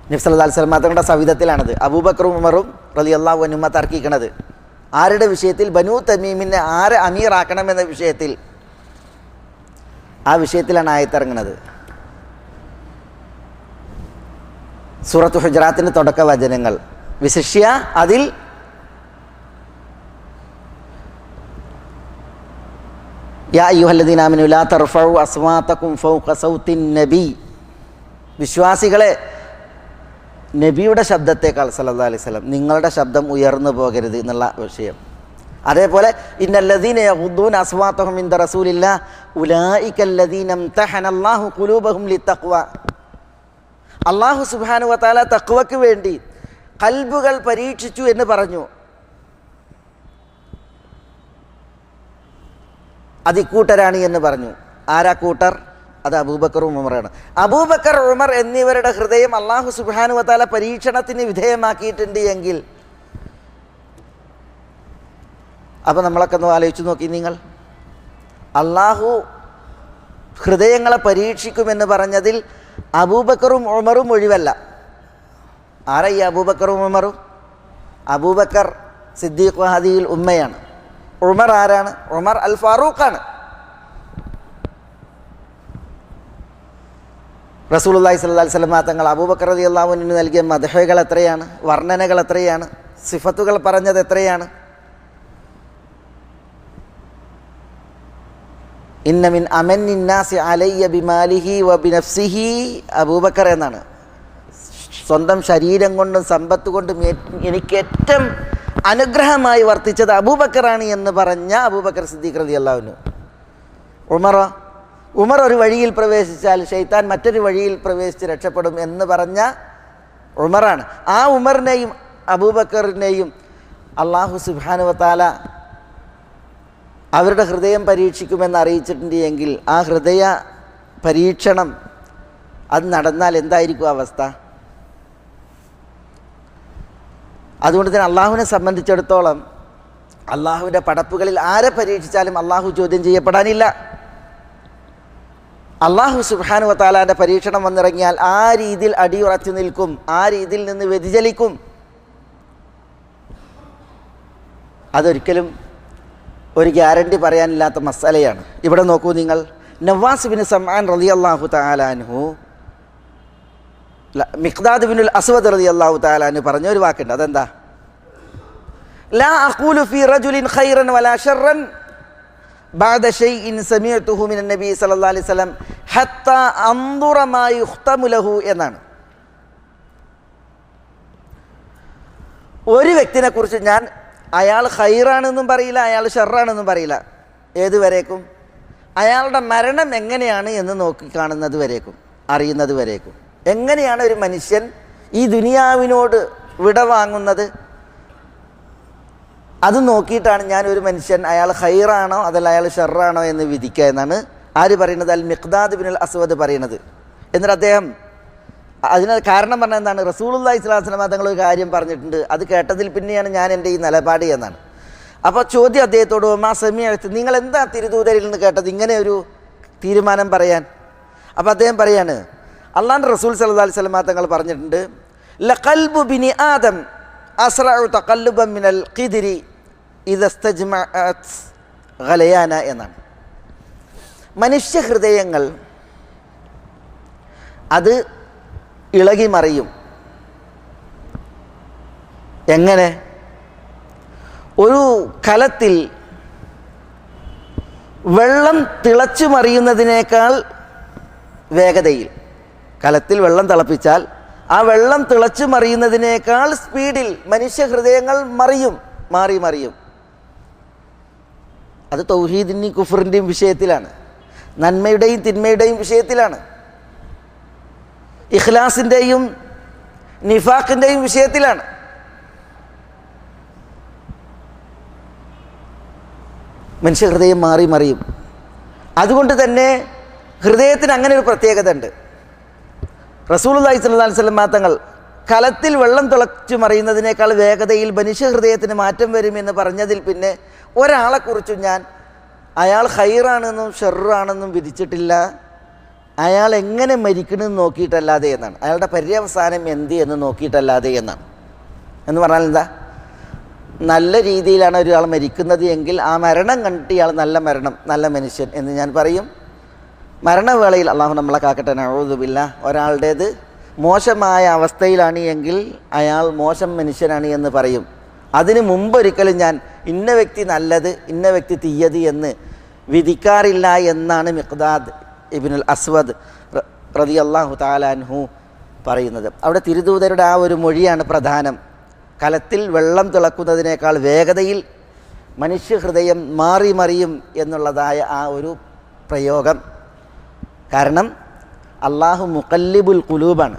നബി സല്ലല്ലാഹു അലൈഹി വസല്ലം തങ്ങളുടെ സവിധത്തിലാണത്. അബൂബക്കറും ഉമറും റളിയല്ലാഹു അൻഹുമ തർക്കിക്കണത് ആരുടെ വിഷയത്തിൽ? ബനൂ തമീമിനെ ആരെ അമീറാക്കണമെന്ന വിഷയത്തിൽ. ആ വിഷയത്തിലാണ് ആയത്തിറങ്ങുന്നത്. സൂറത്തു ഹുജറാത്തിൻ്റെ തുടക്ക വചനങ്ങൾ വിശിഷ്യ അതിൽ യാ അയ്യുഹല്ലദീന ആമനു ലാ തർഫഉ അസ്വാതകും ഫൗക സൗത്തിൻ നബി, വിശ്വാസികളെ നബിയുടെ ശബ്ദത്തേക്കാൾ സല്ലല്ലാഹു അലൈഹി വസല്ലം നിങ്ങളുടെ ശബ്ദം ഉയർന്നു പോകരുത് എന്നുള്ള വിഷയം. അതേപോലെ ഇന്നല്ലദീന യഗ്ദൂന അസ്വാതഹും ഇൻദ റസൂലില്ലാഹ് ഉലൈകല്ലദീന ഇംതഹന അല്ലാഹു ഖുലൂബഹും ലിത്തഖ്വ. അല്ലാഹു സുബ്ഹാനഹു വ തആല തഖ്വയ്ക്ക് വേണ്ടി ഖൽബുകൾ പരീക്ഷിച്ചു എന്ന് പറഞ്ഞു. അത് ഇക്കൂട്ടരാണ് എന്ന് പറഞ്ഞു. ആരാ കൂട്ടർ? അത് അബൂബക്കറും ഉമറാണ്. അബൂബക്കർ, ഉമർ എന്നിവരുടെ ഹൃദയം അല്ലാഹു സുബ്ഹാനഹു വ തആല പരീക്ഷണത്തിന് വിധേയമാക്കിയിട്ടുണ്ട് എങ്കിൽ അപ്പോൾ നമ്മളൊക്കെ ഒന്ന് ആലോചിച്ച് നോക്കി. നിങ്ങൾ അല്ലാഹു ഹൃദയങ്ങളെ പരീക്ഷിക്കുമെന്ന് പറഞ്ഞതിൽ അബൂബക്കറും ഉമറും ഒഴിവല്ല. ആരാ ഈ അബൂബക്കറും ഉമറും? അബൂബക്കർ സിദ്ദീഖ് ഹദിയിൽ ഉമ്മയാണ്. ഉമർ ആരാണ്? ഉമർ അൽ ഫാറൂഖാണ്. റസൂലുള്ളാഹി സ്വല്ലല്ലാഹി അലൈഹി വസല്ലം തങ്ങൾ അബൂബക്കർ റളിയല്ലാഹു അൻഹു നൽകിയ മദ്ഹുകൾ എത്രയാണ്, വർണ്ണനകൾ എത്രയാണ്, സിഫത്തുകൾ പറഞ്ഞത് എത്രയാണ്. ഇന്ന മിൻ അമന്നിന്നാസി അലയ്യ ബിമാലിഹി വ ബിനഫ്സിഹി അബൂബക്കർ എന്നാണ്. സ്വന്തം ശരീരം കൊണ്ടും സമ്പത്ത് കൊണ്ടും എനിക്ക് ഏറ്റവും അനുഗ്രഹമായി വർത്തിച്ചത് അബൂബക്കറാണ് എന്ന് പറഞ്ഞ അബൂബക്കർ സിദ്ദീഖ് റളിയല്ലാഹു അൻഹു. ഉമറോ? ഉമർ ഒരു വഴിയിൽ പ്രവേശിച്ചാൽ ശൈത്താൻ മറ്റൊരു വഴിയിൽ പ്രവേശിച്ച് രക്ഷപ്പെടും എന്ന് പറഞ്ഞ ഉമറാണ്. ആ ഉമറിനെയും അബൂബക്കറിനെയും അല്ലാഹു സുബ്ഹാനഹു വ തആല അവരുടെ ഹൃദയം പരീക്ഷിക്കുമെന്ന് അറിയിച്ചിട്ടുണ്ട് എങ്കിൽ ആ ഹൃദയ പരീക്ഷണം അത് നടന്നാൽ എന്തായിരിക്കും അവസ്ഥ? അതുകൊണ്ട് തന്നെ അള്ളാഹുവിനെ സംബന്ധിച്ചിടത്തോളം അള്ളാഹുവിൻ്റെ പടപ്പുകളിൽ ആരെ പരീക്ഷിച്ചാലും അള്ളാഹു ചോദ്യം ചെയ്യപ്പെടാനില്ല. അള്ളാഹു സുബ്ഹാനഹു വ തആലാൻ്റെ പരീക്ഷണം വന്നിറങ്ങിയാൽ ആ രീതിയിൽ അടിയുറച്ചു നിൽക്കും, ആ രീതിയിൽ നിന്ന് വ്യതിചലിക്കും. അതൊരിക്കലും ഒരു ഗ്യാരണ്ടി പറയാനില്ലാത്ത മസലയാണ്. ഇവിടെ നോക്കൂ നിങ്ങൾ, നവാസ് ബിൻ സമആൻ റളിയല്ലാഹു തആല അൻഹു, മിഖ്ദാദ് ബിനുൽ അസ്വദ് റളിയല്ലാഹു തആല അൻഹു പറഞ്ഞ ഒരു വാക്കുണ്ട്. അതെന്താ? ലാ അഖൂലു ഫീ റജുലിൻ ഖൈറൻ വലാ ശർറൻ ബഅദ ശൈഇൻ സമീഅതുഹു മിനൻ നബി സല്ലല്ലാഹു അലൈഹി വസല്ലം ഹത്താ അൻദുറ മാ യുഖ്തമു ലഹു എന്നാണ്. ഒരു വ്യക്തിനെ കുറിച്ച് ഞാൻ അയാൾ ഖൈറാണെന്നും പറയില്ല, അയാൾ ഷർറാണെന്നും പറയില്ല. ഏതുവരേക്കും? അയാളുടെ മരണം എങ്ങനെയാണ് എന്ന് നോക്കി കാണുന്നത് വരേക്കും, അറിയുന്നത് വരേക്കും. എങ്ങനെയാണ് ഒരു മനുഷ്യൻ ഈ ദുനിയാവിനോട് വിട വാങ്ങുന്നത്, അത് നോക്കിയിട്ടാണ് ഞാൻ ഒരു മനുഷ്യൻ അയാൾ ഖൈറാണോ അതല്ല അയാൾ ഷർറാണോ എന്ന് വിധിക്കുക എന്നാണ് ആര് പറയുന്നത്? അൽ മിഖ്ദാദ് ബിനുൽ അസ്വദ് പറയുന്നത്. എന്നിട്ട് അദ്ദേഹം അതിന് കാരണം പറഞ്ഞത് എന്താണ്? റസൂലുള്ളാഹി സ്വല്ലല്ലാഹു അലൈഹി വസല്ലം തങ്ങൾ ഒരു കാര്യം പറഞ്ഞിട്ടുണ്ട്, അത് കേട്ടതിൽ പിന്നെയാണ് ഞാൻ എൻ്റെ ഈ നിലപാട് എന്നാണ്. അപ്പോൾ ചോദ്യം അദ്ദേഹത്തോട്, മാ സമീഅത്ത്, നിങ്ങൾ എന്താ തിരുദൂതരിൽ നിന്ന് കേട്ടത് ഇങ്ങനെ ഒരു തീരുമാനം പറയാൻ? അപ്പോൾ അദ്ദേഹം പറയാണ്, അള്ളാഹുവിൻ്റെ റസൂൽ സ്വല്ലല്ലാഹു അലൈഹി വസല്ലം തങ്ങൾ പറഞ്ഞിട്ടുണ്ട്, ലഖൽബു ബിനി ആദം അസ്റഉ തഖല്ലുബൻ മിനൽ ഖിദ്രി ഇദ ഇസ്തജ്മഅത് ഗലയാന എന്നാണ്. മനുഷ്യ ഹൃദയങ്ങൾ അത് ഇളകി മറിയും. എങ്ങനെ? ഒരു കലത്തിൽ വെള്ളം തിളച്ചു മറിയുന്നതിനേക്കാൾ വേഗതയിൽ, കലത്തിൽ വെള്ളം തിളപ്പിച്ചാൽ ആ വെള്ളം തിളച്ചു മറിയുന്നതിനേക്കാൾ സ്പീഡിൽ മനുഷ്യ ഹൃദയങ്ങൾ മറിയും. അത് തൗഹീദിൻ്റെയും കുഫറിൻ്റെയും വിഷയത്തിലാണ്, നന്മയുടെയും തിന്മയുടെയും വിഷയത്തിലാണ്, ഇഖ്ലാസിൻ്റെയും നിഫാഖിൻ്റെയും വിഷയത്തിലാണ്. മനുഷ്യഹൃദയം മറിയും. അതുകൊണ്ട് തന്നെ ഹൃദയത്തിന് അങ്ങനെ ഒരു പ്രത്യേകത ഉണ്ട്. റസൂലുള്ളാഹി സ്വല്ലല്ലാഹു അലൈഹി വസല്ലം തങ്ങൾ കലത്തിൽ വെള്ളം തിളച്ചു മറിയുന്നതിനേക്കാൾ വേഗതയിൽ മനുഷ്യഹൃദയത്തിന് മാറ്റം വരുമെന്ന് പറഞ്ഞതിൽ പിന്നെ ഒരാളെക്കുറിച്ചും ഞാൻ അയാൾ ഖൈറാണെന്നും ഷർറാണെന്നും വിധിച്ചിട്ടില്ല, അയാൾ എങ്ങനെ മരിക്കണമെന്ന് നോക്കിയിട്ടല്ലാതെ എന്നാണ്, അയാളുടെ പര്യവസാനം എന്ത് എന്ന് നോക്കിയിട്ടല്ലാതെ എന്നാണ്. എന്ന് പറഞ്ഞാൽ എന്താ? നല്ല രീതിയിലാണ് ഒരാൾ മരിക്കുന്നത് എങ്കിൽ ആ മരണം കണ്ടിട്ട് ഇയാൾ നല്ല മരണം, നല്ല മനുഷ്യൻ എന്ന് ഞാൻ പറയും. മരണവേളയിൽ അള്ളാഹു നമ്മളെ കാക്കട്ടെ, നഊദു ബില്ലാഹ്, ഒരാളുടേത് മോശമായ അവസ്ഥയിലാണ് എങ്കിൽ അയാൾ മോശം മനുഷ്യനാണ് എന്ന് പറയും. അതിന് മുമ്പൊരിക്കലും ഞാൻ ഇന്ന വ്യക്തി നല്ലത് ഇന്ന വ്യക്തി തീയത് എന്ന് വിധിക്കാറില്ല എന്നാണ് മിഖ്ദാദ് ഇബ്നുൽ അസ്വദ് റളിയല്ലാഹു തആല അൻഹു പറയുന്നത്. അവിടെ തിരുദൂതരുടെ ആ ഒരു മൊഴിയാണ് പ്രധാനം. കലത്തിൽ വെള്ളം തിളക്കുന്നതിനേക്കാൾ വേഗതയിൽ മനുഷ്യഹൃദയം മറിയും എന്നുള്ളതായ ആ ഒരു പ്രയോഗം. കാരണം അള്ളാഹു മുഖല്ലിബുൽ ഖുലൂബാണ്,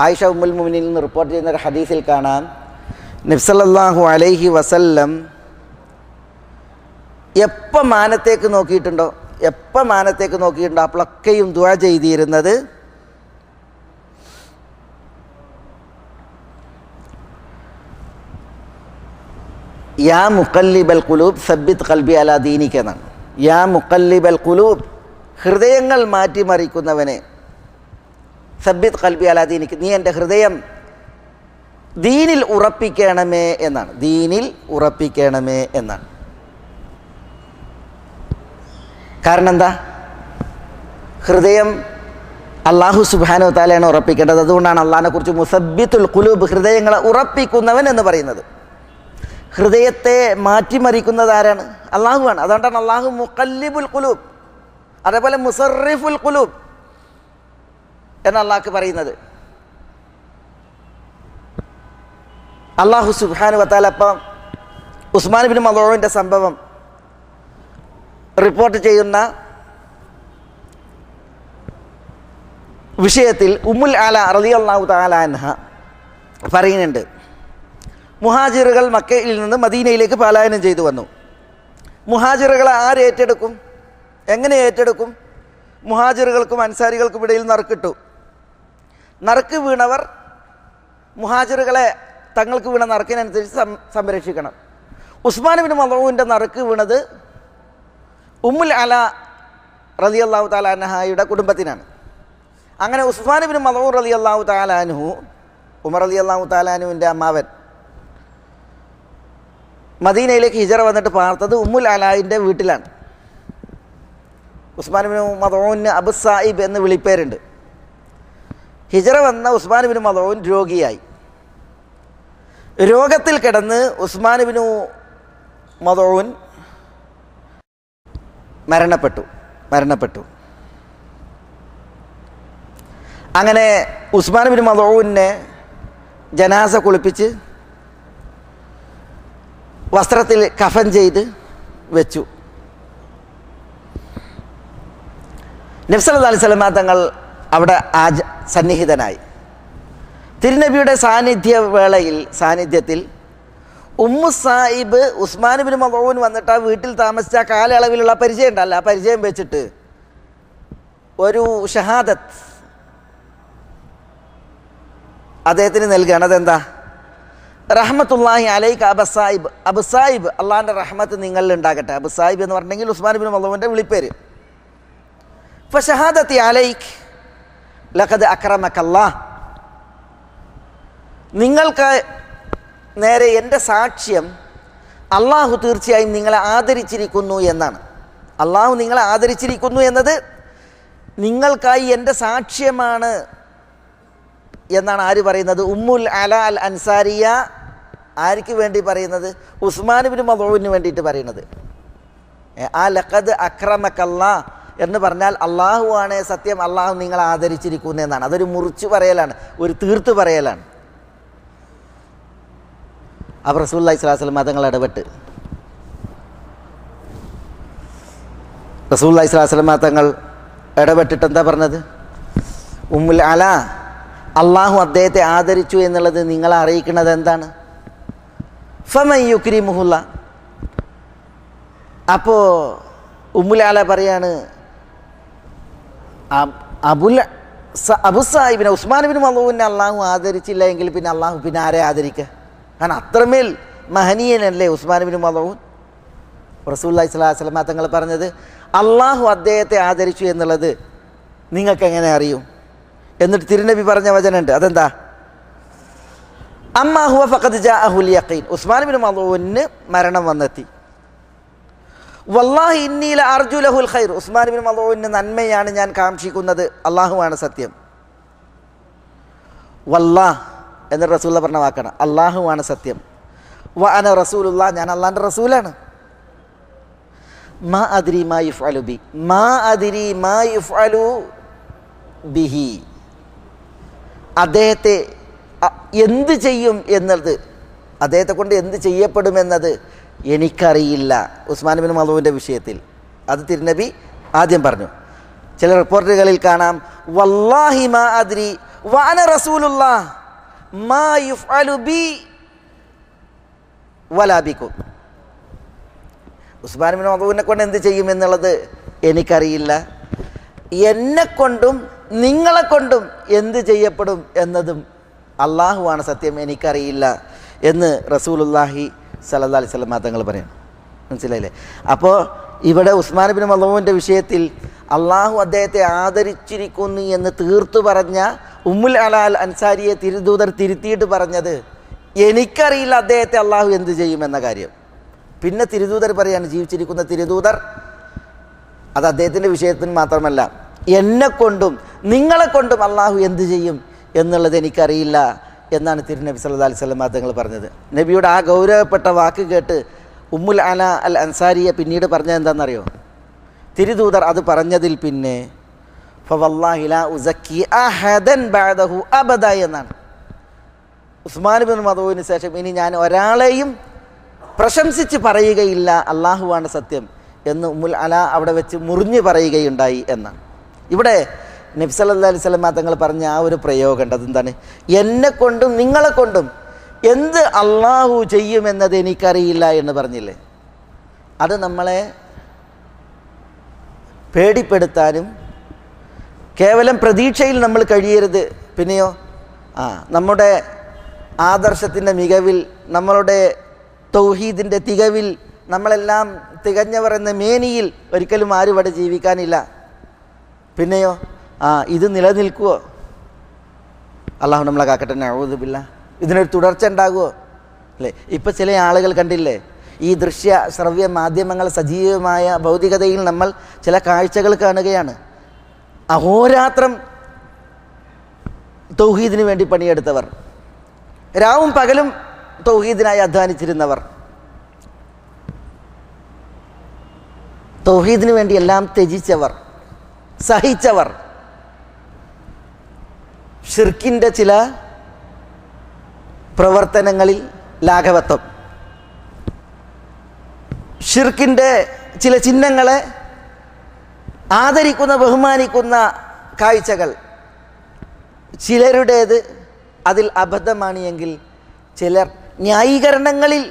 ആയിഷ ഉമ്മുൽ മുഅ്മിനീനിൽ നിന്ന് റിപ്പോർട്ട് ചെയ്യുന്ന ഒരു ഹദീസിൽ കാണാം, നബി സല്ലല്ലാഹു അലൈഹി വസല്ലം എപ്പോൾ മാനത്തേക്ക് നോക്കിയിട്ടുണ്ടോ അപ്പോഴൊക്കെയും ദുആ ചെയ്തിരുന്നത് യാ മുഖല്ലിബൽ ഖുലൂബ് സബ്ബിത് ഖൽബി അലാ ദീനിക എന്നാണ്. യാ മുഖല്ലിബൽ ഖുലൂബ്, ഹൃദയങ്ങൾ മാറ്റിമറിക്കുന്നവനെ, സബ്ബിത് ഖൽബി അലാ ദീനിക, നീ എൻ്റെ ഹൃദയം ദീനിൽ ഉറപ്പിക്കണമേ എന്നാണ്. ദീനിൽ ഉറപ്പിക്കണമേ എന്നാണ്. കാരണം എന്താ? ഹൃദയം അല്ലാഹു സുബ്ഹാനഹു വ തആലയാണ് ഉറപ്പിക്കേണ്ടത്. അതുകൊണ്ടാണ് അള്ളാഹിനെ കുറിച്ച് മുസബ്ബിത്തുൽ ഖുലൂബ്, ഹൃദയങ്ങളെ ഉറപ്പിക്കുന്നവൻ എന്ന് പറയുന്നത്. ഹൃദയത്തെ മാറ്റിമറിക്കുന്നത് ആരാണ്? അള്ളാഹുവാണ്. അതുകൊണ്ടാണ് അള്ളാഹു മുഖല്ലിബുൽ ഖുലൂബ്, അതേപോലെ മുസർറിഫുൽ ഖുലൂബ് എന്ന് അള്ളാഹ്ക്ക് പറയുന്നത്. അള്ളാഹു സുബ്ഹാനഹു വ തആല ഇപ്പം ഉസ്മാൻ ഇബ്നു മദ്ഊനിൻ്റെ സംഭവം റിപ്പോർട്ട് ചെയ്യുന്ന വിഷയത്തിൽ ഉമ്മുൽ അല റളിയല്ലാഹു തആല അൻഹ പറയുന്നുണ്ട്, മുഹാജിറുകൾ മക്കയിൽ നിന്ന് മദീനയിലേക്ക് പലായനം ചെയ്തു വന്നു. മുഹാജിറുകളെ ആര് ഏറ്റെടുക്കും? എങ്ങനെ ഏറ്റെടുക്കും? മുഹാജിറുകൾക്കും അൻസാരികൾക്കും ഇടയിൽ നറുക്കിട്ടു. നറുക്ക് വീണവർ മുഹാജിറുകളെ തങ്ങൾക്ക് വീണ നറുക്കിനനുസരിച്ച് സംരക്ഷിക്കണം. ഉസ്മാൻ ഇബ്നു മദ്ഊനിൻ്റെ നറുക്ക് വീണത് ഉമ്മുൽ അല റളിയല്ലാഹു തആല അൻഹയുടെ കുടുംബത്തിനാണ്. അങ്ങനെ ഉസ്മാൻ ഇബ്നു മദ്ഊൻ റളിയല്ലാഹു തആല അൻഹു, ഉമർ റളിയല്ലാഹു തആല അൻഹുവിൻ്റെ അമ്മാവൻ, മദീനയിലേക്ക് ഹിജറ വന്നിട്ട് പാർത്തത് ഉമ്മുൽ അലായിൻ്റെ വീട്ടിലാണ്. ഉസ്മാൻ ഇബ്നു മദ്ഊന് അബു സായിബ് എന്ന് വിളിപ്പേരുണ്ട്. ഹിജറ വന്ന ഉസ്മാൻ ഇബ്നു മദ്ഊൻ രോഗിയായി. രോഗത്തിൽ കിടന്ന് ഉസ്മാൻ ഇബ്നു മദ്ഊൻ മരണപ്പെട്ടു. അങ്ങനെ ഉസ്മാൻ ഇബ്നു മദ്ഊനെ ജനാസ കുളിപ്പിച്ച് വസ്ത്രത്തിൽ കഫൻ ചെയ്ത് വെച്ചു. നബി സല്ലല്ലാഹു അലൈഹി വസല്ലം തങ്ങൾ അവിടെ സന്നിഹിതനായി. തിരുനബിയുടെ സാന്നിധ്യത്തിൽ ഉമ്മു സായിബ് ഉസ്മാൻ ഇബ്നു മദ്ഊൻ വന്നിട്ട് ആ വീട്ടിൽ താമസിച്ച കാലയളവിലുള്ള പരിചയം ഉണ്ടല്ല, ആ പരിചയം വെച്ചിട്ട് ഒരു ഷഹാദത്ത് അദ്ദേഹത്തിന് നൽകുകയാണ്. അതെന്താ? റഹ്മത്തുള്ളാഹി അലൈക അബുസായിബ്, അബുസായിബ്, അള്ളാഹിൻ്റെ റഹ്മത്ത് നിങ്ങളിൽ ഉണ്ടാകട്ടെ. അബുസായിബ് എന്ന് പറഞ്ഞെങ്കിൽ ഉസ്മാൻ ഇബ്നു മദ്ഊൻ്റെ വിളിപ്പേര്. ഫശഹാദത്തി അലൈക് ലഖദ് അക്രമക്കല്ലാഹ്, നിങ്ങൾക്ക് നേരെ എൻ്റെ സാക്ഷ്യം അള്ളാഹു തീർച്ചയായും നിങ്ങളെ ആദരിച്ചിരിക്കുന്നു എന്നാണ്. അള്ളാഹു നിങ്ങളെ ആദരിച്ചിരിക്കുന്നു എന്നത് നിങ്ങൾക്കായി എൻ്റെ സാക്ഷ്യമാണ് എന്നാണ് ആര് പറയുന്നത്? ഉമ്മുൽ അല അൽ അൻസാരിയ. ആർക്ക് വേണ്ടി പറയുന്നത്? ഉസ്മാൻ ഇബ്നു മദ്ഊന് വേണ്ടിയിട്ട് പറയുന്നത്. ആ ലഖദ് അക്രമക്കല്ലാഹ് എന്ന് പറഞ്ഞാൽ അള്ളാഹു ആണ് സത്യം, അള്ളാഹു നിങ്ങളെ ആദരിച്ചിരിക്കുന്നു എന്നാണ്. അതൊരു മുറിച്ച് പറയലാണ്, ഒരു തീർത്ത് പറയലാണ്. അപ്പോൾ റസൂലുള്ളാഹി സ്വല്ലല്ലാഹു അലൈഹി വസല്ലം തങ്ങൾ ഇടപെട്ട്, റസൂലുള്ളാഹി സ്വല്ലല്ലാഹു അലൈഹി വസല്ലം തങ്ങൾ ഇടപെട്ടിട്ട് എന്താ പറഞ്ഞത്? ഉമ്മുൽ അല, അള്ളാഹു അദ്ദേഹത്തെ ആദരിച്ചു എന്നുള്ളത് നിങ്ങളെ അറിയിക്കുന്നത് എന്താണ്? ഫമൻ യുക്രിമുഹുല്ല. അപ്പോൾ ഉമ്മുൽ അല പറയാണ്, അബു സാഹിബിനെ ഉസ്മാൻ ഇബ്നു മദ്ഊനെ അള്ളാഹു ആദരിച്ചില്ല എങ്കിൽ പിന്നെ അള്ളാഹു പിന്നെ ആരെ ആദരിക്കുക? കാരണം അത്രമേൽ മഹനീയനല്ലേ ഉസ്മാൻ ഇബ്നു മദ്ഊൻ. റസൂലുള്ളാഹി സ്വല്ലല്ലാഹു അലൈഹി വസല്ലം തങ്ങൾ പറഞ്ഞത്, അള്ളാഹു അദ്ദേഹത്തെ ആദരിച്ചു എന്നുള്ളത് നിങ്ങൾക്ക് എങ്ങനെ അറിയും? എന്നിട്ട് തിരുനബി പറഞ്ഞ വചനമുണ്ട്. അതെന്താ? അമ്മാ ഹുവ ഫഖദ് ജാഅഹുൽ യഖീൻ, ഉസ്മാൻ ഇബ്നു മദ്ഊന് മരണം വന്നെത്തി. വല്ലാഹി ഇന്നി ലഅർജു ലഹുൽ ഖൈർ, ഉസ്മാൻ ഇബ്നു മദ്ഊന് നന്മയാണ് ഞാൻ കാംക്ഷിക്കുന്നത്, അള്ളാഹുവാണ് സത്യം. വല്ലാഹ് എന്ന് റസൂലുള്ള പറഞ്ഞ വാക്കാണ്, അള്ളാഹുവാണ് സത്യം. വ അന റസൂലുള്ളാഹ്, ഞാൻ അള്ളാഹിൻ്റെ റസൂലാണ്. മാ അദ്രി മാ യുഫ്അലു ബി, മാ അദ്രി മാ യുഫ്അലു ബിഹി, അദ്ദേഹത്തെ എന്ത് ചെയ്യും എന്നത്, അദ്ദേഹത്തെ കൊണ്ട് എന്ത് ചെയ്യപ്പെടുമെന്നത് എനിക്കറിയില്ല. ഉസ്മാൻ ഇബ്നു മദ്ഊന്റെ വിഷയത്തിൽ അത് തിരുനബി ആദ്യം പറഞ്ഞു. ചില റിപ്പോർട്ടുകളിൽ കാണാം, വല്ലാഹി മാ അദ്രി വഅന റസൂലുള്ളാഹ് മാ യുഫ്അലു ബി വലാ ബികും. ഉസ്മാൻ ഇബ്നു മദ്ഊനെ കൊണ്ട് എന്ത് ചെയ്യും എന്നുള്ളത് എനിക്കറിയില്ല, എന്നെക്കൊണ്ടും നിങ്ങളെ കൊണ്ടും എന്ത് ചെയ്യപ്പെടും എന്നതും അള്ളാഹുവാണ് സത്യം, എനിക്കറിയില്ല എന്ന് റസൂലുള്ളാഹി സ്വല്ലല്ലാഹി അലൈഹി വസല്ലം തങ്ങൾ പറയണം. മനസ്സിലായില്ലേ? അപ്പോൾ ഇവിടെ ഉസ്മാൻ ഇബ്നു മദ്ഊനിൻ്റെ വിഷയത്തിൽ അള്ളാഹു അദ്ദേഹത്തെ ആദരിച്ചിരിക്കുന്നു എന്ന് തീർത്തു പറഞ്ഞ ഉമ്മുൽ അലാൽ അൻസാരിയെ തിരുദൂതർ തിരുത്തിയിട്ട് പറഞ്ഞത് എനിക്കറിയില്ല അദ്ദേഹത്തെ അള്ളാഹു എന്ത് ചെയ്യുമെന്ന കാര്യം. പിന്നെ തിരുദൂതർ പറയാണ്, ജീവിച്ചിരിക്കുന്ന തിരുദൂതർ, അത് അദ്ദേഹത്തിൻ്റെ വിഷയത്തിന് മാത്രമല്ല, എന്നെക്കൊണ്ടും നിങ്ങളെ കൊണ്ടും അള്ളാഹു എന്ത് ചെയ്യും എന്നുള്ളത് എനിക്കറിയില്ല എന്നാണ് തിരുനബി സല്ലല്ലാഹു അലൈഹി വസല്ലം തങ്ങൾ പറഞ്ഞത്. നബിയുടെ ആ ഗൗരവപ്പെട്ട വാക്ക് കേട്ട് ഉമ്മുൽ അല അൽ അൻസാരിയെ പിന്നീട് പറഞ്ഞത് എന്താണെന്നറിയോ? തിരുദൂതർ അത് പറഞ്ഞതിൽ പിന്നെ ഫവല്ലാഹി ലാ ഉസക്കി അഹദൻ ബഅദഹു അബദ എന്നാണ്. ഉസ്മാൻ ഇബ്നു മദ്ഊന് ശേഷം ഇനി ഞാൻ ഒരാളെയും പ്രശംസിച്ച് പറയുകയില്ല, അള്ളാഹുവാണ് സത്യം എന്ന് ഉമ്മുൽ അല അവിടെ വെച്ച് മുറിഞ്ഞു പറയുകയുണ്ടായി എന്നാണ്. ഇവിടെ നബി സല്ലല്ലാഹു അലൈഹി വസല്ലം തങ്ങൾ പറഞ്ഞ ആ ഒരു പ്രയോഗം ഉണ്ട്, അതെന്താണ്? എന്നെക്കൊണ്ടും നിങ്ങളെ കൊണ്ടും എന്ത് അള്ളാഹു ചെയ്യുമെന്നത് എനിക്കറിയില്ല എന്ന് പറഞ്ഞില്ലേ? അത് നമ്മളെ പേടിപ്പെടുത്താനും കേവലം പ്രതീക്ഷയിൽ നമ്മൾ കഴിയരുത്. പിന്നെയോ നമ്മുടെ ആദർശത്തിൻ്റെ മികവിൽ, നമ്മളുടെ തൗഹീദിൻ്റെ തികവിൽ, നമ്മളെല്ലാം തികഞ്ഞവർ എന്ന മേനിയിൽ ഒരിക്കലും ആരും ഇവിടെ ജീവിക്കാനില്ല. പിന്നെയോ ഇത് നിലനിൽക്കുമോ? അള്ളാഹു നമ്മളെ കാക്കട്ടെ, നഊദു ബില്ലാഹ്. ഇതിനൊരു തുടർച്ച ഉണ്ടാകുമോ? അല്ലേ? ഇപ്പം ചില ആളുകൾ കണ്ടില്ലേ, ഈ ദൃശ്യ ശ്രവ്യ മാധ്യമങ്ങൾ സജീവമായ ഭൗതികതയിൽ നമ്മൾ ചില കാഴ്ചകൾ കാണുകയാണ്. അഹോരാത്രം തൗഹീദിന് വേണ്ടി പണിയെടുത്തവർ, രാവും പകലും തൗഹീദിനായി അധ്വാനിച്ചിരുന്നവർ, തൗഹീദിന് വേണ്ടി എല്ലാം ത്യജിച്ചവർ, സഹിച്ചവർ, ഷിർക്കിൻ്റെ ചില പ്രവർത്തനങ്ങളിൽ ലാഘവത്വം, ഷിർക്കിൻ്റെ ചില ചിഹ്നങ്ങളെ ആദരിക്കുന്ന ബഹുമാനിക്കുന്ന കാഴ്ചകൾ ചിലരുടേത് അതിൽ അബദ്ധമാണ് എങ്കിൽ ചിലർ ന്യായീകരണങ്ങളിൽ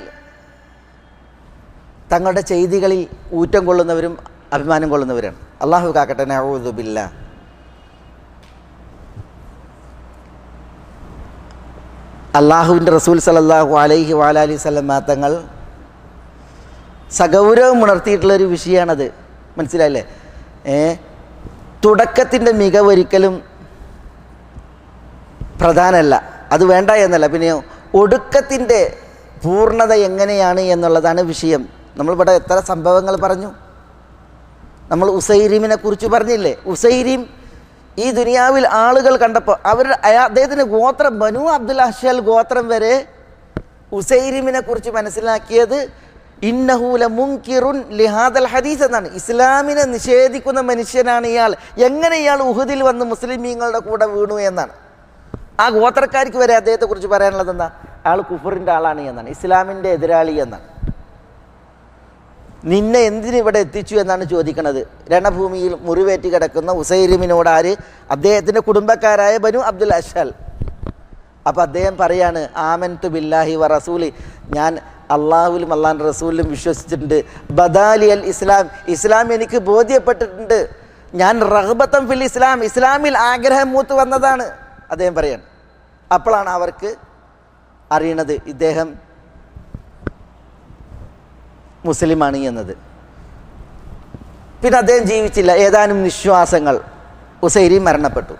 തങ്ങളുടെ ചെയ്തികളിൽ ഊറ്റം കൊള്ളുന്നവരും അഭിമാനം കൊള്ളുന്നവരാണ്. അള്ളാഹു കാക്കട്ടെ, നഊദു ബില്ലാഹ്. അള്ളാഹുവിൻ്റെ റസൂൽ സല്ലല്ലാഹു അലൈഹി വഅലൈഹി വസല്ലം തങ്ങൾ സഗൗരവം ഉണർത്തിയിട്ടുള്ളൊരു വിഷയമാണത്. മനസ്സിലായില്ലേ? തുടക്കത്തിൻ്റെ മികവ് ഒരിക്കലും പ്രധാനമല്ല, അത് വേണ്ട എന്നല്ല. പിന്നെയോ ഒടുക്കത്തിൻ്റെ പൂർണ്ണത എങ്ങനെയാണ് എന്നുള്ളതാണ് വിഷയം. നമ്മളിവിടെ എത്ര സംഭവങ്ങൾ പറഞ്ഞു. നമ്മൾ ഉസൈരിമിനെ കുറിച്ച് പറഞ്ഞില്ലേ? ഉസൈരിം ഈ ദുനിയാവിൽ ആളുകൾ കണ്ടപ്പോൾ അദ്ദേഹത്തിൻ്റെ ഗോത്രം ബനു അബ്ദുൽ അഹ്ശൽ ഗോത്രം വരെ ഉസൈരിമിനെ കുറിച്ച് മനസ്സിലാക്കിയത് ഇന്നഹു ലമുൻകിറുൻ ലിഹാദൽ ഹദീസ് എന്നാണ്. ഇസ്ലാമിനെ നിഷേധിക്കുന്ന മനുഷ്യനാണ് ഇയാൾ, എങ്ങനെ ഇയാൾ ഉഹുദിൽ വന്ന് മുസ്ലിമീങ്ങളുടെ കൂടെ വീണു എന്നാണ്. ആ ഗോത്രക്കാർക്ക് വരെ അദ്ദേഹത്തെക്കുറിച്ച് പറയാനുള്ളത് എന്താ? ആൾ കുഫറിൻ്റെ ആളാണ് എന്നാണ്, ഇസ്ലാമിൻ്റെ എതിരാളി എന്നാണ്. നിന്നെ എന്തിനിവിടെ എത്തിച്ചു എന്നാണ് ചോദിക്കുന്നത്. രണഭൂമിയിൽ മുറിവേറ്റി കിടക്കുന്ന ഉസൈരിമിനോട് ആര്? അദ്ദേഹത്തിൻ്റെ കുടുംബക്കാരായ ബനു അബ്ദുൽ അഹ്ശൽ. അപ്പോൾ അദ്ദേഹം പറയാണ്, ആമൻതു ബില്ലാഹി വ റസൂലി, ഞാൻ അള്ളാഹുലും അള്ളാഹിൻ്റെ റസൂലിലും വിശ്വസിച്ചിട്ടുണ്ട്. ബദാലി അൽ ഇസ്ലാം, ഇസ്ലാം എനിക്ക് ബോധ്യപ്പെട്ടിട്ടുണ്ട്. ഞാൻ റഗ്ബത്തൻ ഫിൽ ഇസ്ലാം, ഇസ്ലാമിൽ ആഗ്രഹം മൂത്ത് വന്നതാണ് അദ്ദേഹം പറയാണ്. അപ്പോഴാണ് അവർക്ക് അറിയണത് ഇദ്ദേഹം മുസ്ലിമാണ് എന്നത്. പിന്നെ അദ്ദേഹം ജീവിച്ചില്ല, ഏതാനും നിശ്വാസങ്ങൾ ഉസൈരി മരണപ്പെട്ടു.